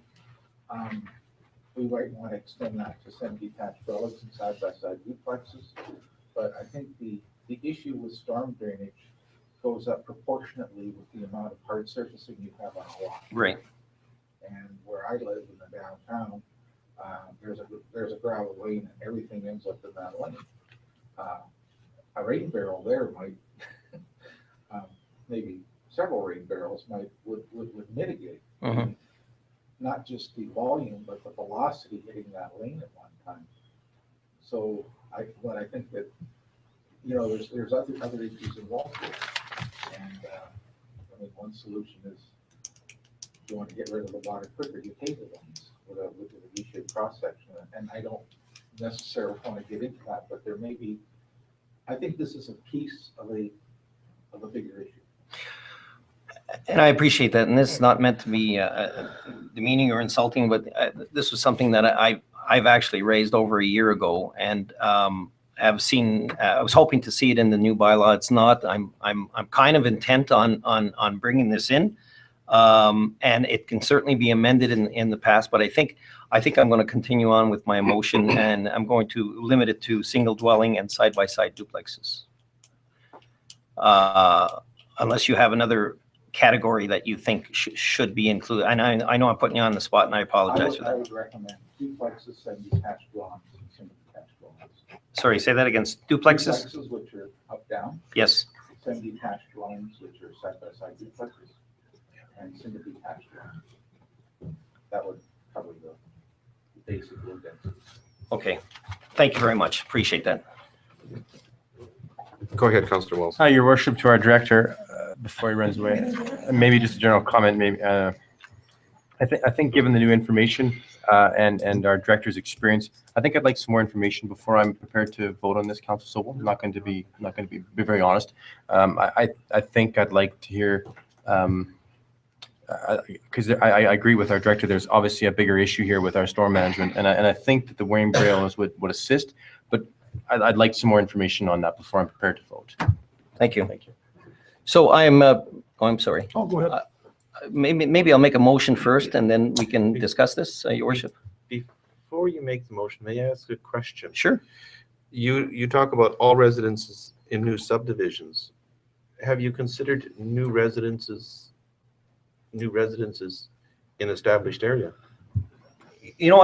We might want to extend that to semi-detached dwellings and side-by-side duplexes. But I think the issue with storm drainage goes up proportionately with the amount of hard surfacing you have on a lot.
Right.
And where I live in the downtown, there's a gravel lane and everything ends up in that lane. A rain barrel there might, maybe several rain barrels would mitigate not just the volume, but the velocity hitting that lane at one time. So I think that you know, there's other issues involved here. And, I mean, one solution is if you want to get rid of the water quicker, you pave the lanes with a V-shaped cross section. And I don't necessarily want to get into that, but there may be, I think this is a piece of a bigger issue.
And I appreciate that, and this is not meant to be demeaning or insulting, but this was something that I've actually raised over a year ago, and have seen. I was hoping to see it in the new bylaw. It's not. I'm kind of intent on bringing this in, and it can certainly be amended in the past. But I think I'm going to continue on with my motion, and I'm going to limit it to single dwelling and side-by-side duplexes, unless you have another category that you think should be included. And I know I'm putting you on the spot, and I apologize for
I
that.
would recommend duplexes and detached dwellings and single detached dwellings.
Sorry, say that again. Duplexes?
Duplexes, which are up-down,
Yes.
semi-detached dwellings, which are side-by-side duplexes, and single detached dwellings. That would cover the basic low density.
Okay. Thank you very much. Appreciate that.
Go ahead, Councillor Wells.
Hi, Your Worship, to our director, before he runs away, maybe just a general comment, maybe. I think given the new information and our director's experience, I think I'd like some more information before I'm prepared to vote on this, Council Sobel. I'm not going to be very honest. I think I'd like to hear, because I agree with our director. There's obviously a bigger issue here with our storm management, and I think that the weighing braille would assist, but I'd like some more information on that before I'm prepared to vote.
Thank you.
Thank you.
So I'm sorry.
Oh, go ahead.
Maybe I'll make a motion first, and then we can discuss this, Your Worship.
Before you make the motion, may I ask a question?
Sure.
You talk about all residences in new subdivisions. Have you considered new residences in established area?
You know,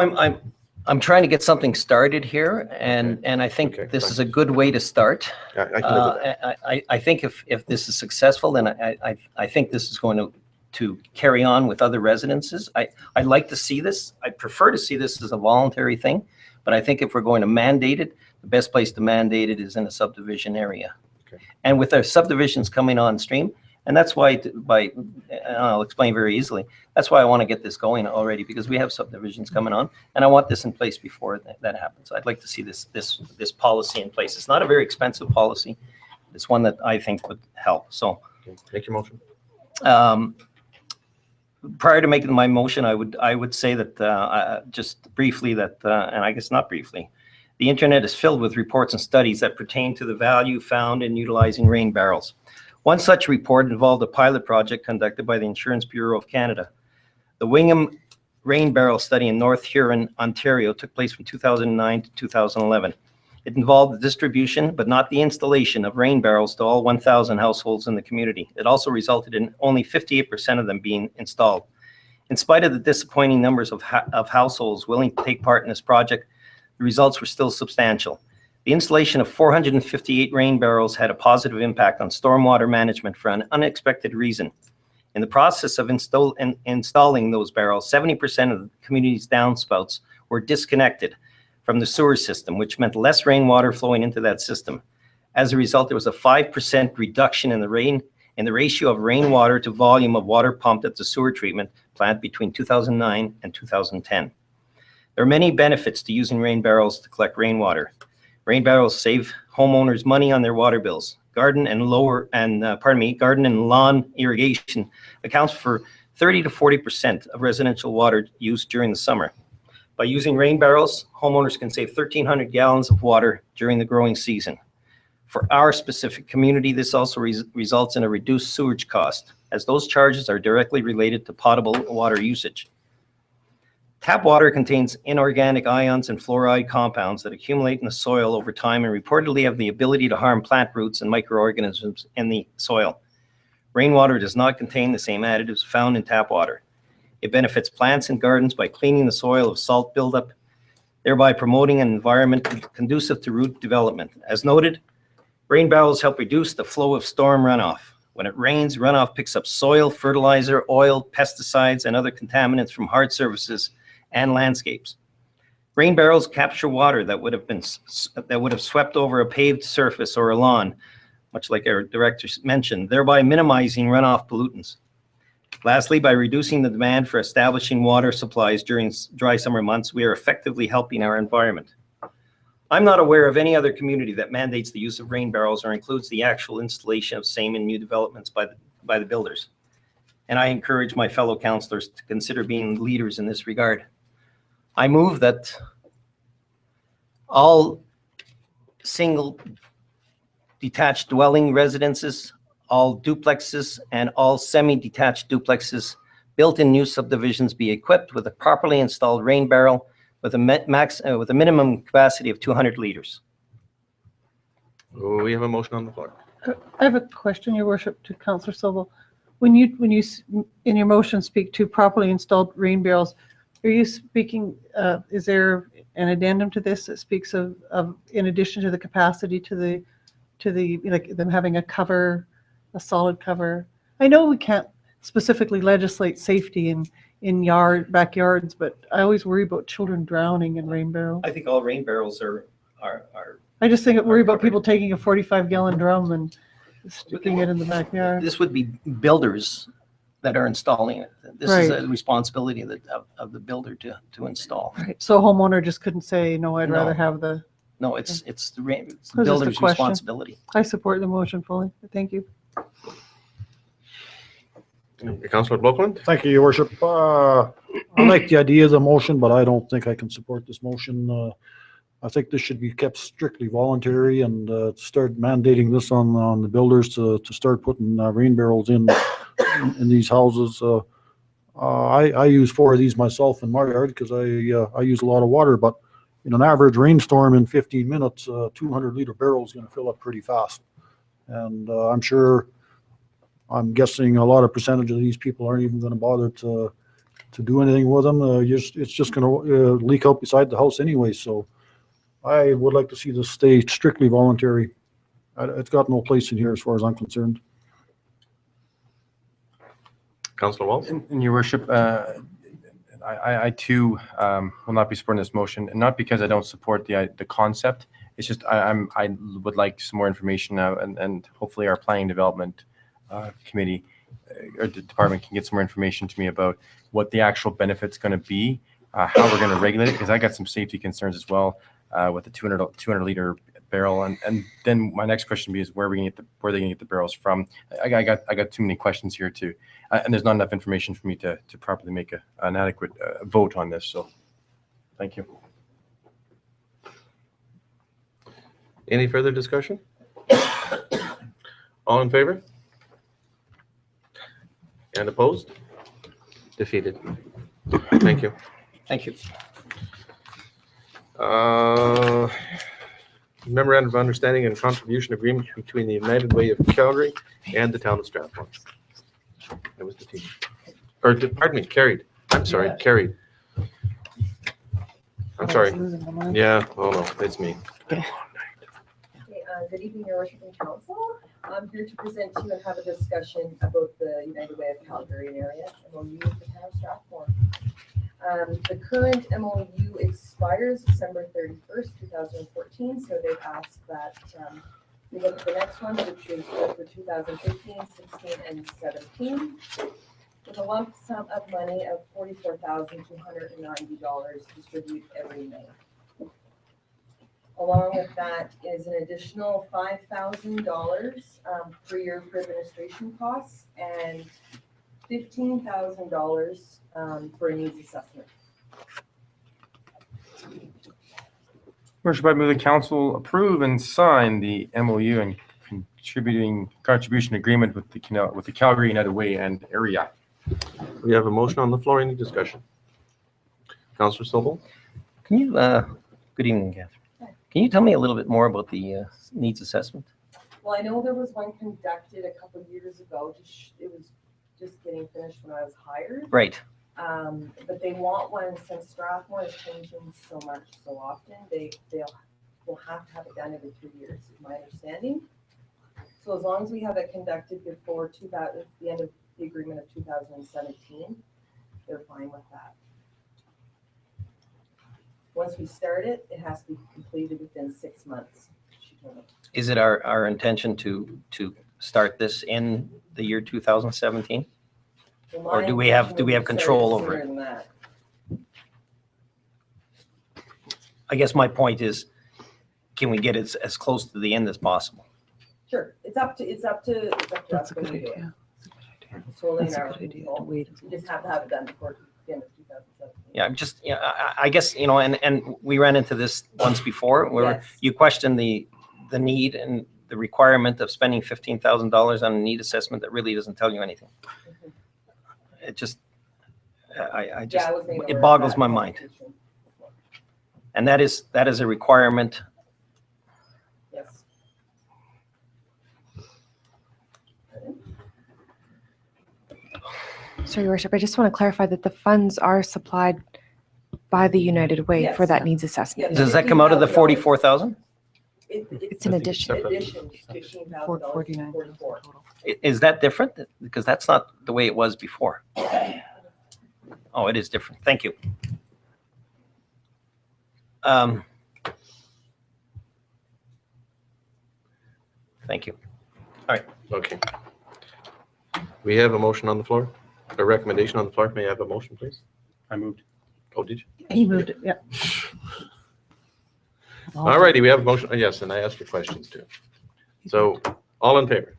I'm trying to get something started here, and I think
Okay,
this
fine.
is a good way to start.
I can live with that.
I think if this is successful, then I think this is going to carry on with other residences. I'd like to see this. I'd prefer to see this as a voluntary thing, but I think if we're going to mandate it, the best place to mandate it is in a subdivision area.
Okay.
And with our subdivisions coming on stream, and that's why, I'll explain very easily, that's why I want to get this going already, because we have subdivisions coming on, and I want this in place before that happens. I'd like to see this policy in place. It's not a very expensive policy. It's one that I think would help. So,
Okay, make your motion.
prior to making my motion, I would say that just briefly that, and I guess not briefly, the internet is filled with reports and studies that pertain to the value found in utilizing rain barrels. One such report involved a pilot project conducted by the Insurance Bureau of Canada. The Wingham Rain Barrel Study in North Huron, Ontario took place from 2009 to 2011. It involved the distribution, but not the installation, of rain barrels to all 1,000 households in the community. It also resulted in only 58% of them being installed. In spite of the disappointing numbers of households willing to take part in this project, the results were still substantial. The installation of 458 rain barrels had a positive impact on stormwater management for an unexpected reason. In the process of installing those barrels, 70% of the community's downspouts were disconnected from the sewer system, which meant less rainwater flowing into that system. As a result, there was a 5% reduction in the ratio of rainwater to volume of water pumped at the sewer treatment plant between 2009 and 2010. There are many benefits to using rain barrels to collect rainwater. Rain barrels save homeowners money on their water bills. Garden and lawn irrigation accounts for 30 to 40% of residential water use during the summer. By using rain barrels, homeowners can save 1,300 gallons of water during the growing season. For our specific community, this also results in a reduced sewage cost, as those charges are directly related to potable water usage. Tap water contains inorganic ions and fluoride compounds that accumulate in the soil over time and reportedly have the ability to harm plant roots and microorganisms in the soil. Rainwater does not contain the same additives found in tap water. It benefits plants and gardens by cleaning the soil of salt buildup, thereby promoting an environment conducive to root development. As noted, rain barrels help reduce the flow of storm runoff. When it rains, runoff picks up soil, fertilizer, oil, pesticides, and other contaminants from hard surfaces and landscapes. Rain barrels capture water that would have swept over a paved surface or a lawn, much like our director mentioned, thereby minimizing runoff pollutants. Lastly, by reducing the demand for establishing water supplies during dry summer months, we are effectively helping our environment. I'm not aware of any other community that mandates the use of rain barrels or includes the actual installation of same in new developments by the builders. And I encourage my fellow councillors to consider being leaders in this regard. I move that all single detached dwelling residences, all duplexes, and all semi-detached duplexes built in new subdivisions be equipped with a properly installed rain barrel with a minimum capacity of 200 liters.
We have a motion on the floor.
I have a question, Your Worship, to Councillor Sobel. When you in your motion speak to properly installed rain barrels, are you speaking, is there an addendum to this that speaks of in addition to the capacity to the like them having a cover, a solid cover? I know we can't specifically legislate safety in backyards, but I always worry about children drowning in rain barrels.
I think all rain barrels are
I just worry about people taking a 45-gallon drum and sticking it in the backyard.
This would be builders that are installing it. This is
Right.
a responsibility of the builder to install.
Right. So a homeowner just couldn't say, no, I'd
No.
rather have the.
No, it's the
just a
builder's
question.
responsibility.
I support the motion fully. Thank you.
Councillor Blokeland?
Thank you, Your Worship. I like the idea of the motion, but I don't think I can support this motion. I think this should be kept strictly voluntary and start mandating this on the builders to start putting rain barrels in these houses. I use 4 of these myself in my yard because I use a lot of water, but in an average rainstorm in 15 minutes, 200-liter barrel is going to fill up pretty fast. And I'm guessing a lot of percentage of these people aren't even going to bother to do anything with them. It's just going to leak out beside the house anyway. So I would like to see this stay strictly voluntary. It's got no place in here as far as I'm concerned.
Councillor Walsh?
In your worship, I too will not be supporting this motion, and not because I don't support the concept. It's just I would like some more information now, and hopefully our planning development committee or the department can get some more information to me about what the actual benefit's going to be, how we're going to regulate it, because I got some safety concerns as well with the 200-liter barrel, and then my next question would be is where they going to get the barrels from? I got too many questions here too, and there's not enough information for me to properly make an adequate vote on this. So, thank you.
Any further discussion? All in favor? And opposed? Defeated. Thank you.
Thank you.
Memorandum of Understanding and Contribution Agreement between the United Way of Calgary and the town of Strathmore. That was the team. Or, pardon me, carried. I'm sorry, carried. I'm sorry. Yeah, oh no, it's me.
Good evening, Your Worship and Council. I'm here to present to you and have a discussion about the United Way of Calgary area MOU with the town of Strathmore. The current MOU expires December 31st, 2014, so they've asked that we look at the next one, which is for 2015, 16, and 17, with a lump sum of money of $44,290 distributed every May. Along with that is an additional $5,000 per year for administration costs and $15,000 for a needs assessment.
Worship, I move the council approve and sign the MOU and contribution agreement with the Calgary United Way and area.
We have a motion on the floor. Any discussion? Councillor Sobel?
Can you, good evening, Catherine. Can you tell me a little bit more about the needs assessment?
Well, I know there was one conducted a couple of years ago. It was just getting finished when I was hired.
Right.
But they want one since Strathmore is changing so much so often. They'll have to have it done every 2 years, is my understanding. So as long as we have it conducted before the end of the agreement of 2017, they're fine with that. once we start it, it has to be completed within 6 months, she told me.
Is it our intention to start this in the year 2017?
Well,
Or
my
do we have
intention would be to start
control over
sooner
it?
than that.
I guess my point is, can we get it as close to the end as possible?
Sure, it's up to
That's
us
a
when
good
we do it.
idea.
It's totally in
That's a
our
good idea to
control.
wait.
We just have to have it done before the end of 2017.
Yeah, I'm just, I guess, and we ran into this once before, where
Yes.
you question the need and the requirement of spending $15,000 on a need assessment that really doesn't tell you anything. It just, I just,
Yeah, I was made aware
it
of
boggles
that
my mind.
conversation.
And that is a requirement.
Yes.
So, Your Worship, I just want to clarify that the funds are supplied by the United Way for
Yes.
that needs assessment.
Yeah.
Does that come out of the
$15,000.
44,000?
It's an addition.
Addition, $15,000
$49
44.
total.
Is that different? Because that's not the way it was before. Oh, it is different. Thank you. Thank you.
Okay. We have a motion on the floor, a recommendation on the floor. May I have a motion, please?
I moved.
Oh, did you?
He moved it, yeah.
All righty, we have a motion. Yes, and I asked for questions too. So all in favor?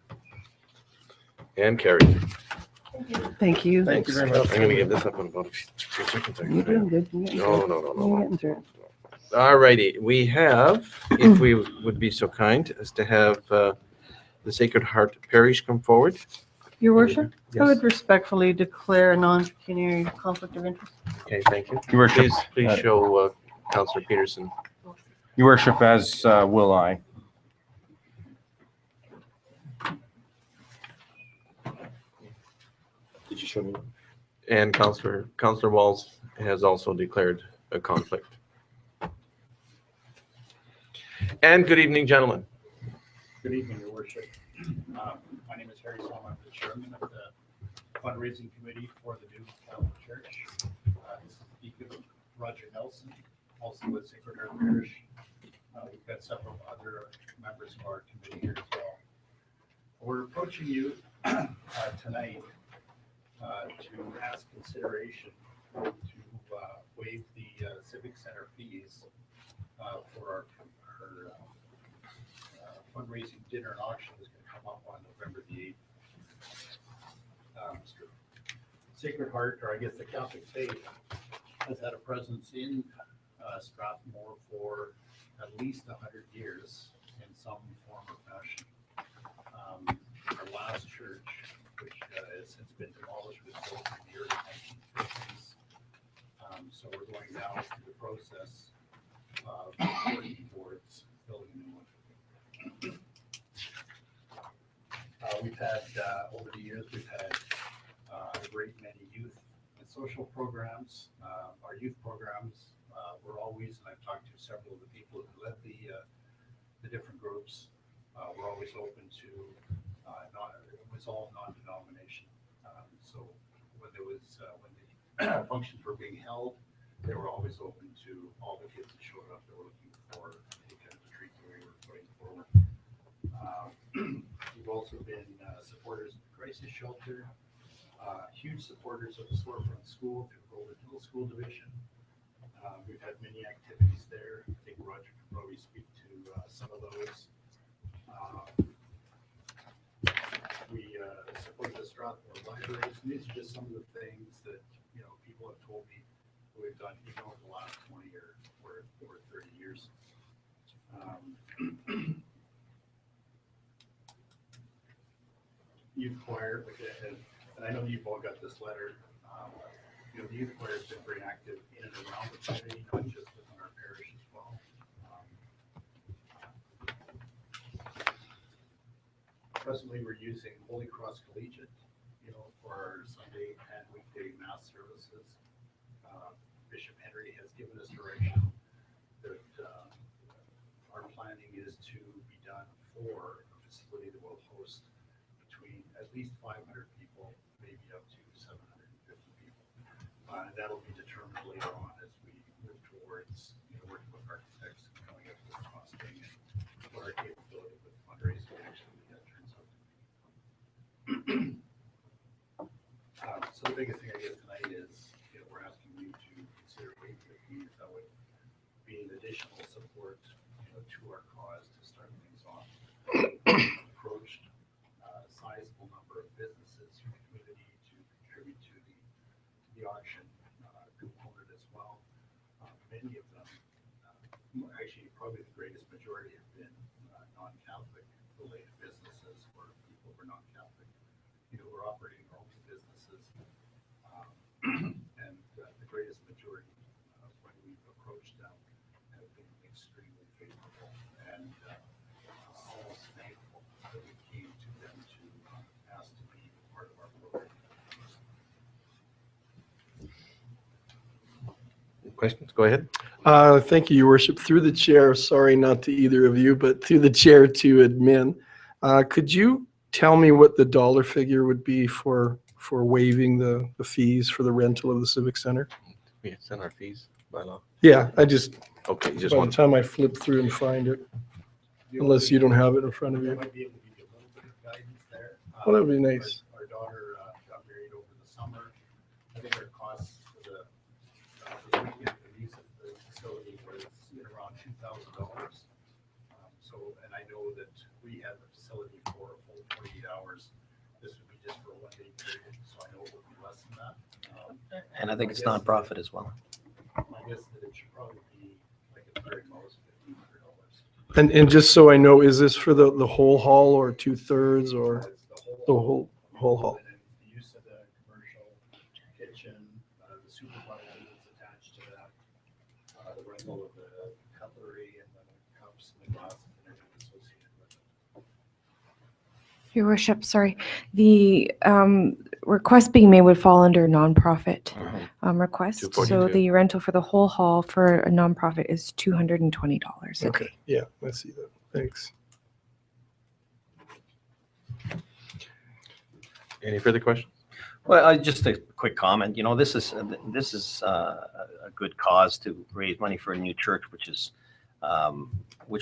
And carried.
Thank you.
Thanks.
very much.
I'm going to give this up in about a few seconds.
You're doing good. You're getting
No,
through
no,
it.
no,
You're
no.
getting through it.
All righty, we have, if we would be so kind, as to have the Sacred Heart Parish come forward.
Your worship, I
Yes.
would respectfully declare a non-pecuniary conflict of interest.
Okay, thank you.
Your Worship,
Please show Councillor Peterson.
Your Worship, as will I.
Did you show me? And Councillor Walls has also declared a conflict. And good evening, gentlemen.
Good evening, Your Worship. My name is Harry Solomon. I'm the chairman of the fundraising committee for the new Catholic Church. This is Deacon Roger Nelson, also with Sacred Heart Parish. We've got several other members of our committee here as well. We're approaching you tonight to ask consideration to waive the Civic Center fees for our fundraising dinner and auction is going to come up on November the 8th. Sacred Heart, or I guess the Catholic faith, has had a presence in Strathmore for at least 100 years in some form or fashion. Our last church, which has since been demolished, was built in the early 1950s. So we're going now through the process of working towards building a new one. We've had, over the years, we've had a great many youth and social programs. Our youth programs were always, and I've talked to several of the people who led the different groups, were always open to, it was all non-denomination. So when there was, when the functions were being held, they were always open to all the kids that showed up that were looking for the kind of treatment we were putting forward. We've also been supporters of the crisis shelter, huge supporters of the storefront school through the Golden Hill School Division. We've had many activities there. I think Roger can probably speak to some of those. We support the Strathmore libraries, and these are just some of the things that people have told me we've done even over the last 20 or 30 years. Youth choir, and I know you've all got this letter. The youth choir has been very active in and around the community, not just within our parish as well. Presently, we're using Holy Cross Collegiate, for our Sunday and weekday mass services. Bishop Henry has given us direction that our planning is to be done for a facility that will host between at least 500 people, maybe up to 750 people. And that'll be determined later on as we move towards working with architects, coming up with costing and what our capability with fundraising actually turns out to be. So the biggest thing I guess tonight is, we're asking you to consider waiving the fees. That would be an additional support, to our cause to start things off. Approached a sizable number of businesses from the community to contribute to the auction component as well. Many of them, actually probably the greatest majority have been non-Catholic related businesses or people who are non-Catholic, who are operating their own businesses. And the greatest majority, when we've approached them, have been extremely favorable and almost thankful that we came to them to ask to be part of our program.
Questions? Go ahead.
Thank you, Your Worship. Through the chair, sorry not to either of you, but through the chair to admin, could you tell me what the dollar figure would be for waiving the fees for the rental of the Civic Center?
We send our fees by law.
Yeah, I just,
Okay, you just
by the
want,
time I flip through and find it, unless you don't have it in front of
I
you.
might be able to give you a little bit of guidance there.
Well, that'd be nice.
Our daughter got married over the summer. I think our costs for the weekend for use of the facility was around $2,000. So, and I know that we had the facility for a full 48 hours. This would be just for a 1 day period, so I know it would be less than that.
And I think it's nonprofit as well.
I guess that it should probably be like at the very most $1,500.
And just so I know, is this for the whole hall or 2/3 or
It's
the whole hall?
And then the use of the commercial kitchen, the supermarket that's attached to that, the rental of the cutlery and the cups and the glasses and everything associated with it.
Your Worship, sorry. The request being made would fall under nonprofit request. So
242.
the rental for the whole hall for a nonprofit is $220 a
Okay,
day.
yeah, I see that. Thanks.
any further questions?
Well, just a quick comment. This is a good cause to raise money for a new church, which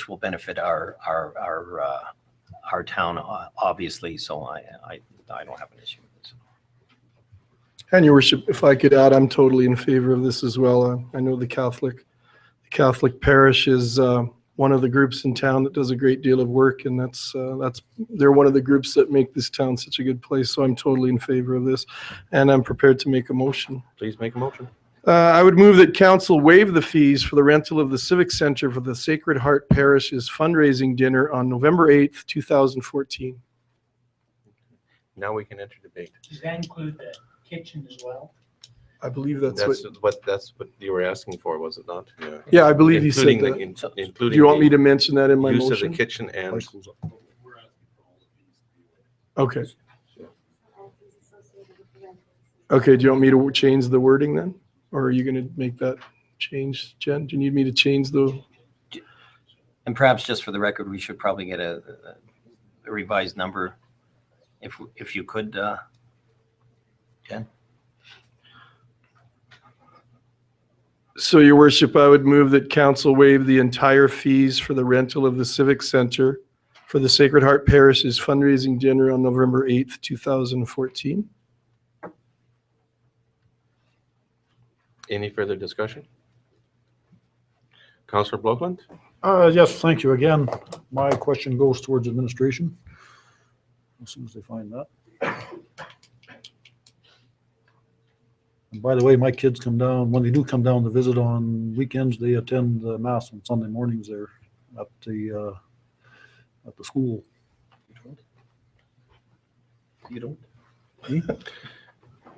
will benefit our town, obviously. So I don't have an issue with this.
And Your Worship, if I could add, I'm totally in favor of this as well. I know the Catholic parish is one of the groups in town that does a great deal of work, and they're one of the groups that make this town such a good place. So I'm totally in favor of this, and I'm prepared to make a motion.
Please make a motion.
I would move that council waive the fees for the rental of the Civic Center for the Sacred Heart Parish's fundraising dinner on November 8th, 2014.
Now we can enter debate.
Does that include the kitchen as well?
I believe that's what,
That's what you were asking for, was it not? Yeah.
yeah, I believe he said
Including
that.
the, including.
Do you want
the
me to mention that in my
use of
motion?
the kitchen and
We're asking for all the fees to be waived.
Okay. Okay, do you want me to change the wording then? Or are you going to make that change, Jen? Do you need me to change the?
And perhaps just for the record, we should probably get a revised number, if you could, Jen.
So, Your Worship, I would move that council waive the entire fees for the rental of the Civic Center for the Sacred Heart Parish's fundraising dinner on November 8th, 2014.
any further discussion? Councillor Blokeland?
Yes, thank you. Again, my question goes towards administration. As soon as they find that. And by the way, my kids come down, when they do come down to visit on weekends, they attend the mass on Sunday mornings there at the school.
You don't?
Me?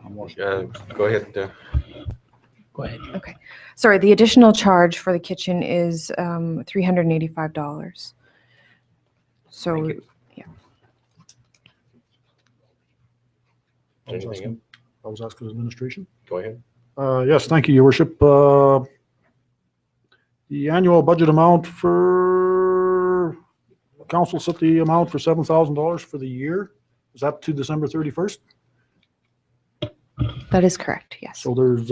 I'm watching.
Go ahead.
Go ahead.
Okay. Sorry, the additional charge for the kitchen is $385. So,
Thank you.
Anything
I was asking administration.
Go ahead.
Yes, thank you, Your Worship. The annual budget amount for, council set the amount for $7,000 for the year. Is that to December 31st?
that is correct, yes.
So there's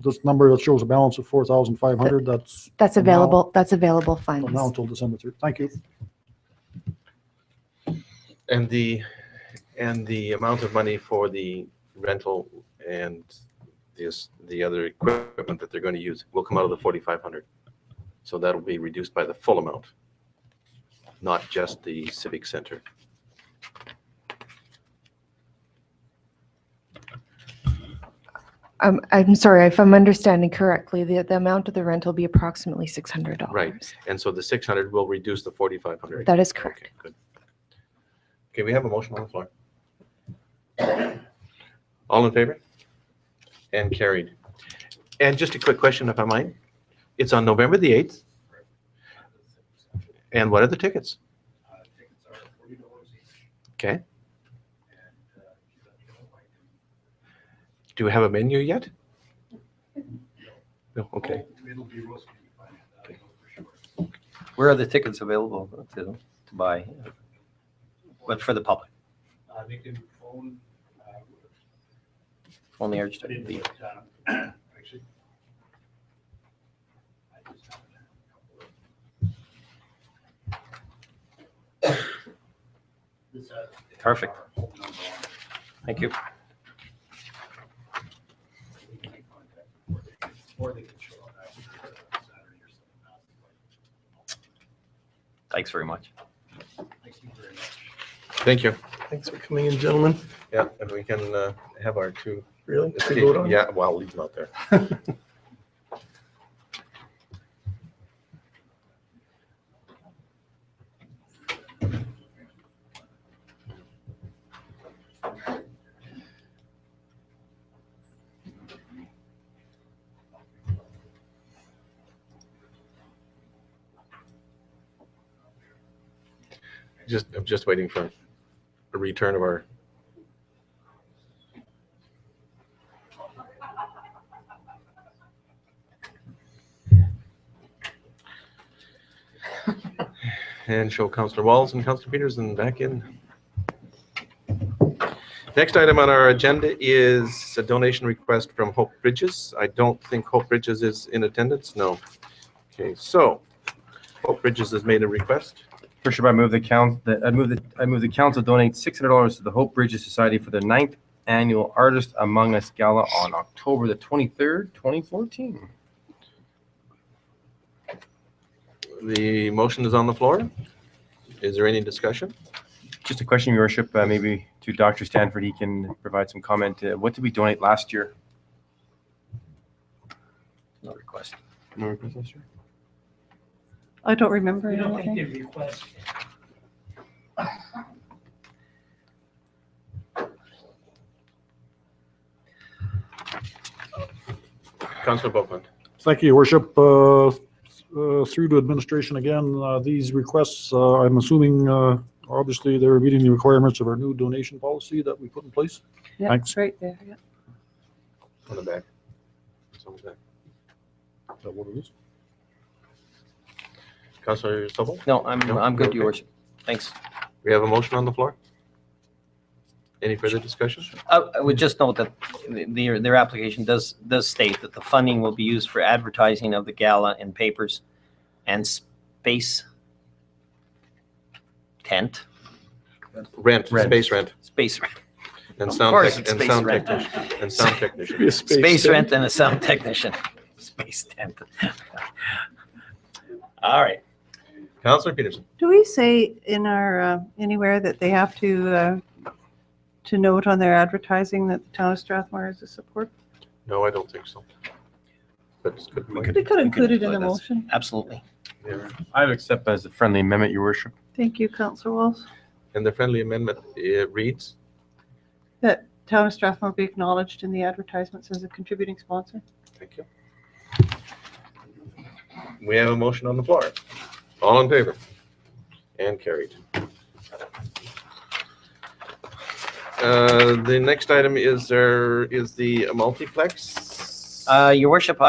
this number that shows a balance of 4,500, that's.
That's
from now-
available, that's available funds.
From now until December 3rd. Thank you.
And the amount of money for the rental and the other equipment that they're going to use will come out of the 4,500. So that'll be reduced by the full amount, not just the civic center.
I'm sorry, if I'm understanding correctly, the amount of the rent will be approximately $600.
Right. And so the 600 will reduce the 4,500.
That is correct.
Okay, good. Okay, we have a motion on the floor. All in favor? And carried. And just a quick question, if I might. It's on November the 8th. And what are the tickets?
Tickets are $40 each.
Okay. Do we have a menu yet? No, okay.
It'll be roast beef, I know for sure.
Where are the tickets available to buy? But for the public?
They can phone.
Only
I
urged.
didn't put, actually. I just have this has
Perfect.
our phone number on it.
Thank you.
We can make contact before they can show up after Saturday or something.
Thanks very much.
Thank you very much.
Thank you.
Thanks for coming in, gentlemen.
Yeah, and we can have our two.
Really? Should we vote on it?
Yeah, well, I'll leave them out there. I'm just waiting for a return of our. And show Councillor Walls and Councillor Peterson back in. Next item on our agenda is a donation request from Hope Bridges. I don't think Hope Bridges is in attendance. No. Okay, so Hope Bridges has made a request.
Worship, I move the council donate $600 to the Hope Bridges Society for the 9th annual Artist Among Us Gala on October the 23rd, 2014.
The motion is on the floor. Is there any discussion?
Just a question, Your Worship, maybe to Dr. Stanford, he can provide some comment. What did we donate last year?
No request.
No request last year?
I don't remember
I don't think
anything.
they request.
Councillor Boakland.
Thank you, Your Worship. Through to administration again, these requests, I'm assuming, obviously, they're meeting the requirements of our new donation policy that we put in place.
Yeah,
Thanks.
right there, yeah.
On the back. Someone's back.
Is that what it is?
Councillor Sobel?
No,
No?
I'm good,
Okay.
Your Worship. Thanks.
We have a motion on the floor. Any further discussion?
I would just note that their application does state that the funding will be used for advertising of the gala in papers and space tent,
Rent, space rent,
space rent.
and
Of
sound
course
tech,
it's
and
space
sound
rent.
technician, and sound
Be a
technician.
Space
tent.
rent and a sound technician. Space tent. All right.
Councillor Peterson.
Do we say in our, anywhere that they have to note on their advertising that the town of Strathmore is a support?
No, I don't think so. But it's good. point.
We could include it in the
That's-
motion.
Absolutely.
Yeah.
I would accept as a friendly amendment, Your Worship.
Thank you, Councillor Walls.
And the friendly amendment, it reads,
That town of Strathmore be acknowledged in the advertisements as a contributing sponsor.
thank you. We have a motion on the floor. All in favor? And carried. The next item is the multiplex.
Your Worship,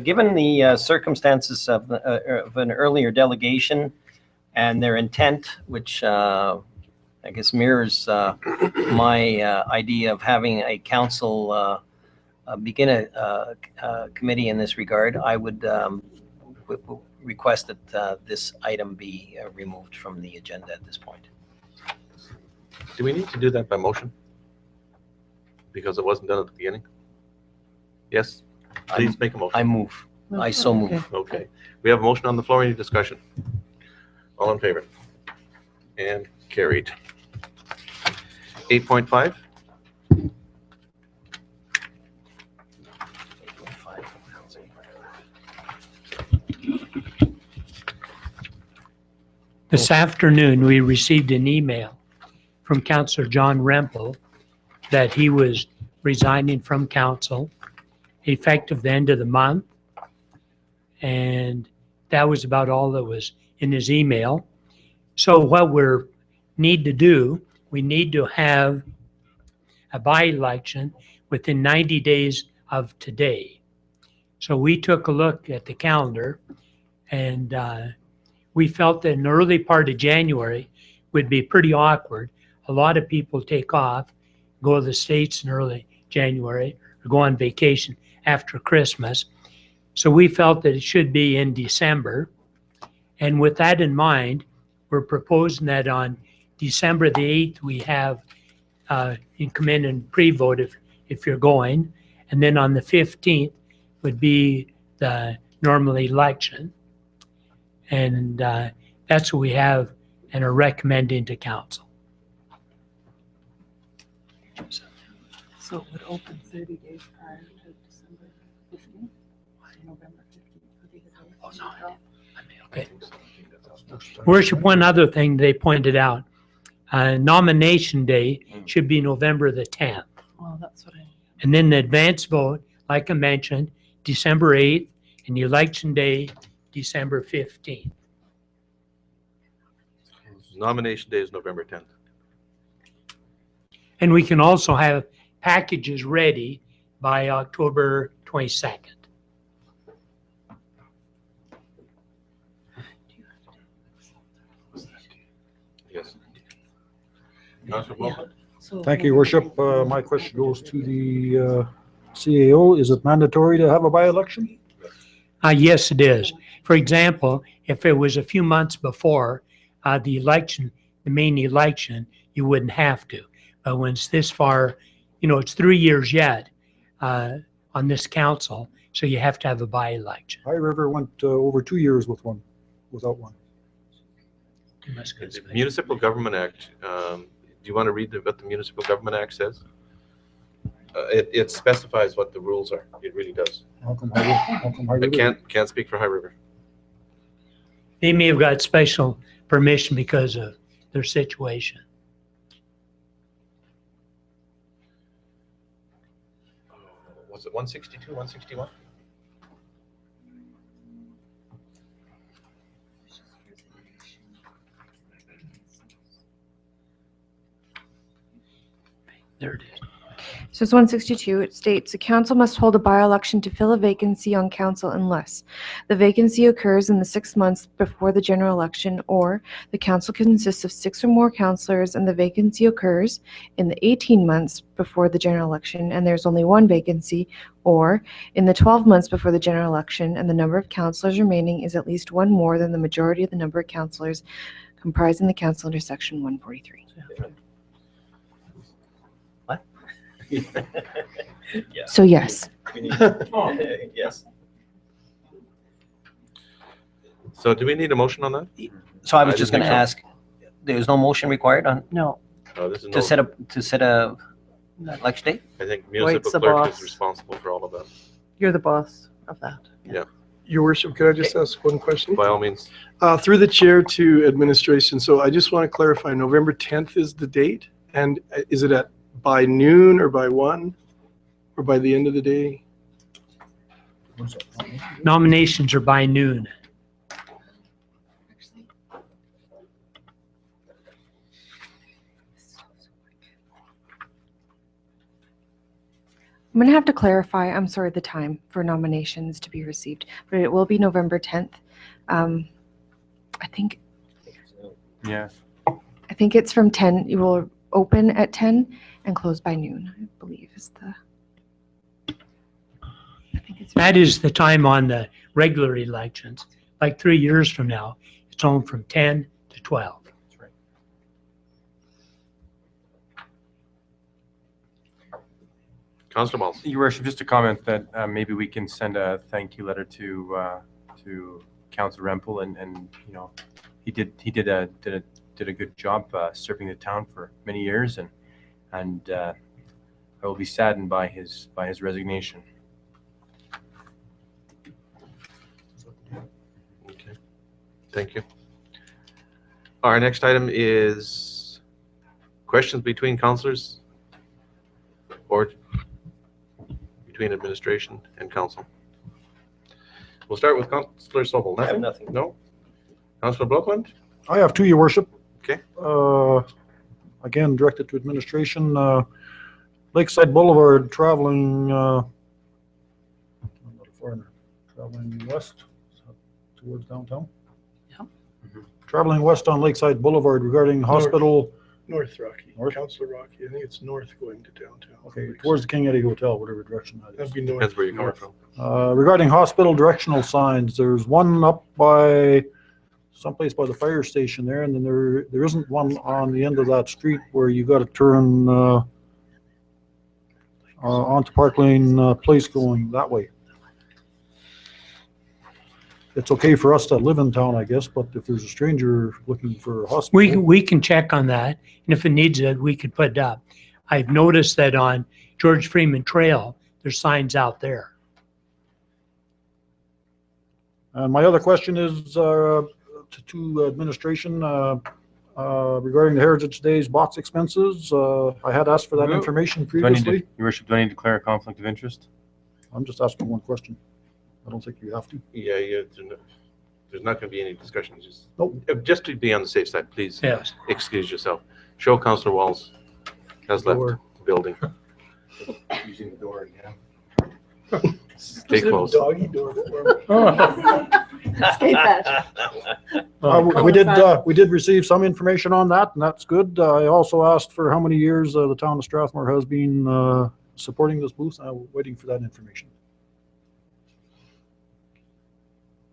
given the circumstances of an earlier delegation and their intent, which I guess mirrors my idea of having a council begin a committee in this regard, I would request that this item be removed from the agenda at this point.
Do we need to do that by motion? Because it wasn't done at the beginning? Yes? Please make a motion.
I move. I so move.
Okay. We have a motion on the floor. Any discussion? All in favor? And carried. 8.5.
This afternoon, we received an email from Councillor John Rempel that he was resigning from council effective the end of the month. And that was about all that was in his email. So what we need to do, we need to have a by-election within 90 days of today. So we took a look at the calendar, and we felt that in the early part of January would be pretty awkward. A lot of people take off, go to the States in early January, or go on vacation after Christmas. So we felt that it should be in December. And with that in mind, we're proposing that on December the 8th, we have, you come in and pre-vote if you're going. And then on the 15th would be the normal election. And that's what we have and are recommending to council.
So it would open 30 days prior to December 15th, November 15th.
Oh, no. Okay. Worship, one other thing they pointed out, nomination day should be November the 10th.
Well, that's what I.
And then the advance vote, like I mentioned, December 8th, and the election day, December 15th.
Nomination day is November 10th.
And we can also have packages ready by October 22nd.
Yes. Councilor Wilson?
Thank you, Your Worship. My question goes to the CAO. Is it mandatory to have a by-election?
Yes, it is. For example, if it was a few months before the election, the main election, you wouldn't have to. But when it's this far, you know, it's 3 years yet on this council, so you have to have a by-election.
High River went over 2 years without one.
The Municipal Government Act, do you want to read what the Municipal Government Act says? It specifies what the rules are. It really does.
How come High River?
I can't speak for High River.
They may have got special permission because of their situation.
Was it 162, 161?
There it is.
So it's 162. It states the council must hold a by-election to fill a vacancy on council unless the vacancy occurs in the 6 months before the general election, or the council consists of 6 or more councillors and the vacancy occurs in the 18 months before the general election and there's only one vacancy, or in the 12 months before the general election and the number of councillors remaining is at least one more than the majority of the number of councillors comprising the council under section 143.
Yeah.
So yes.
Yes.
So do we need a motion on that?
So I was
I
just
didn't
going to
think
ask, there's no motion required on,
No.
No, this is
to set a election date?
I think
White's
municipal
the
clerk
boss.
is responsible for all of that.
You're the boss of that.
Your Worship, could I just ask one question?
By all means,
Through the chair to administration, so I just want to clarify, November 10th is the date? And is it at by noon or by 1 or by the end of the day?
Nominations are by noon.
I'm going to have to clarify, I'm sorry, the time for nominations to be received, but it will be November 10th. I think
Yeah.
it's from 10. You will open at 10 and close by noon, I believe is the.
think it's.
That is the time on the regular elections. Like 3 years from now, it's on from 10 to 12.
That's right.
Councillor Walls.
Your Worship, just a comment that maybe we can send a thank you letter to Councillor Rempel, and you know, he did a good job serving the town for many years, and I will be saddened by his resignation.
Okay, thank you. Our next item is questions between councillors or between administration and council. We'll start with Councillor Sobel.
I have
Nothing?
nothing.
No? Councillor Blokland?
I have two, Your Worship.
Okay.
Again, directed to administration. Lakeside Boulevard traveling, I'm not a foreigner, traveling west towards downtown.
Yeah.
Traveling west on Lakeside Boulevard regarding hospital.
North Rocky,
North?
Councillor Rocky. I think it's north going to downtown.
Okay, towards the King Eddie Hotel, whatever direction that is.
That'd be north.
Depends where you're coming from.
Regarding hospital directional signs, there's one up by someplace by the fire station there, and then there isn't one on the end of that street where you got to turn onto Park Lane Place going that way. It's okay for us that live in town, I guess, but if there's a stranger looking for a hospital.
We can check on that, and if it needs it, we could put it up. I've noticed that on George Freeman Trail, there's signs out there.
And my other question is to administration regarding the Heritage Days box expenses. I had asked for that information previously.
Your Worship, do I need to declare a conflict of interest?
I'm just asking one question. I don't think you have to.
Yeah, there's not going to be any discussion.
Nope.
Just to be on the safe side, please
Yes.
excuse yourself. Show Councillor Walls has left
Door.
the building.
Using the door, yeah.
Stay close.
Doggy door.
Escape hatch.
We did receive some information on that, and that's good. I also asked for how many years the town of Strathmore has been supporting this booth. I'm waiting for that information.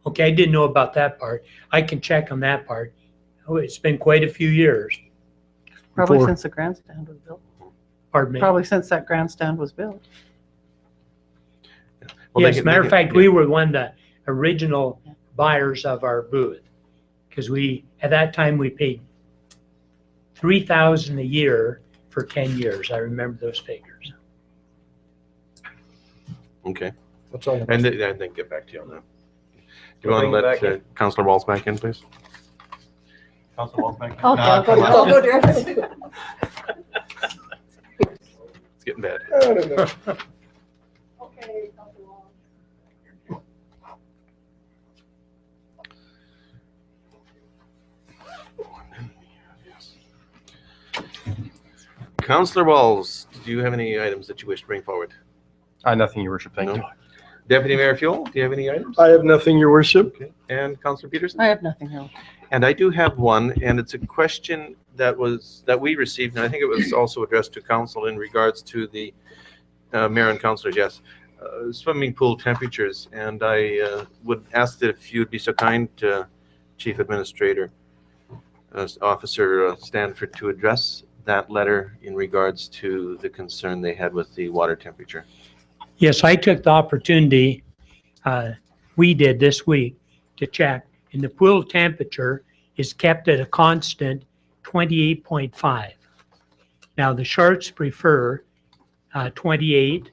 Okay, I didn't know about that part. I can check on that part. Oh, it's been quite a few years.
Probably
Before.
since the grandstand was built.
Pardon me.
Probably since that grandstand was built.
Well,
Yes, matter of fact, we were one of the original buyers of our booth. Because at that time, we paid $3,000 a year for 10 years. I remember those figures.
Okay.
That's all.
And then get back to you on that. Do you
We'll
want to
bring it back
let Councillor Walls back in, please? Councillor Walls back in?
Okay, I'll go
I'll go directly.
It's getting bad.
I don't know.
Okay, Councillor Wong.
Councillor Walls, do you have any items that you wish to bring forward?
Nothing, Your Worship. Thank
No?
you.
Deputy Mayor Fuel, do you have any items?
I have nothing, Your Worship.
Okay. And Councillor Peterson?
I have nothing else.
And I do have one, and it's a question that we received, and I think it was also addressed to council in regards to the mayor and councillors, yes, swimming pool temperatures. And I would ask that if you'd be so kind, Chief Administrator, Officer Stanford, to address that letter in regards to the concern they had with the water temperature.
Yes, I took the opportunity, we did this week, to check, and the pool temperature is kept at a constant 28.5. Now, the Sharks prefer 28.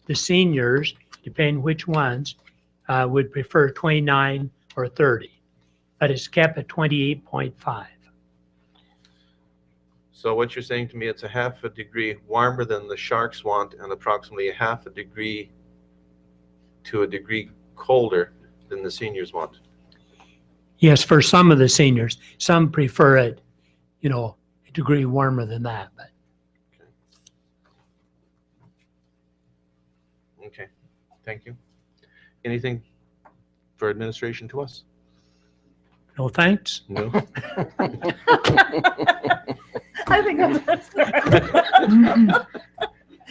The seniors, depending which ones, would prefer 29 or 30, but it's kept at 28.5.
So what you're saying to me, it's a half a degree warmer than the Sharks want and approximately a half a degree to a degree colder than the seniors want.
Yes, for some of the seniors. Some prefer it, a degree warmer than that, but
Okay, thank you. Anything for administration to us?
no thanks.
No?
I think that's.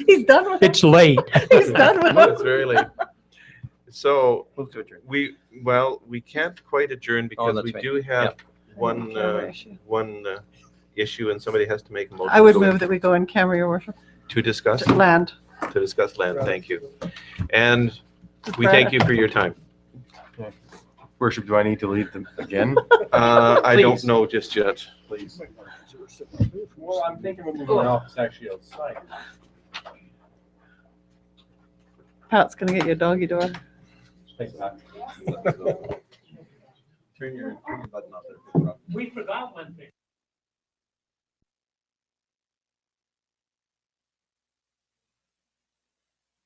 He's done with it.
It's late.
He's done with
It's
it.
very late. So
Move to adjourn.
we can't quite adjourn because
that's
we
right.
do have one,
Camera issue.
one issue and somebody has to make a motion.
I would
to go
move that we go in camera, your worship.
To discuss,
Land.
to discuss land. Thank you. And we thank you for your time.
Worship, do I need to leave them again?
I don't
Please.
know just yet.
Please. Well, I'm thinking we're moving the office actually outside.
Pat's gonna get you a doggy door.
Thanks, Pat.
Turn your button off there.
We forgot one thing.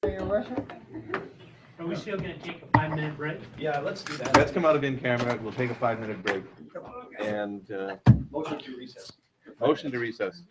Your worship.
Are we still gonna take a 5-minute break?
Yeah, let's do that. Let's come out of in camera. We'll take a 5-minute break. And
Motion to recess.
motion to recess.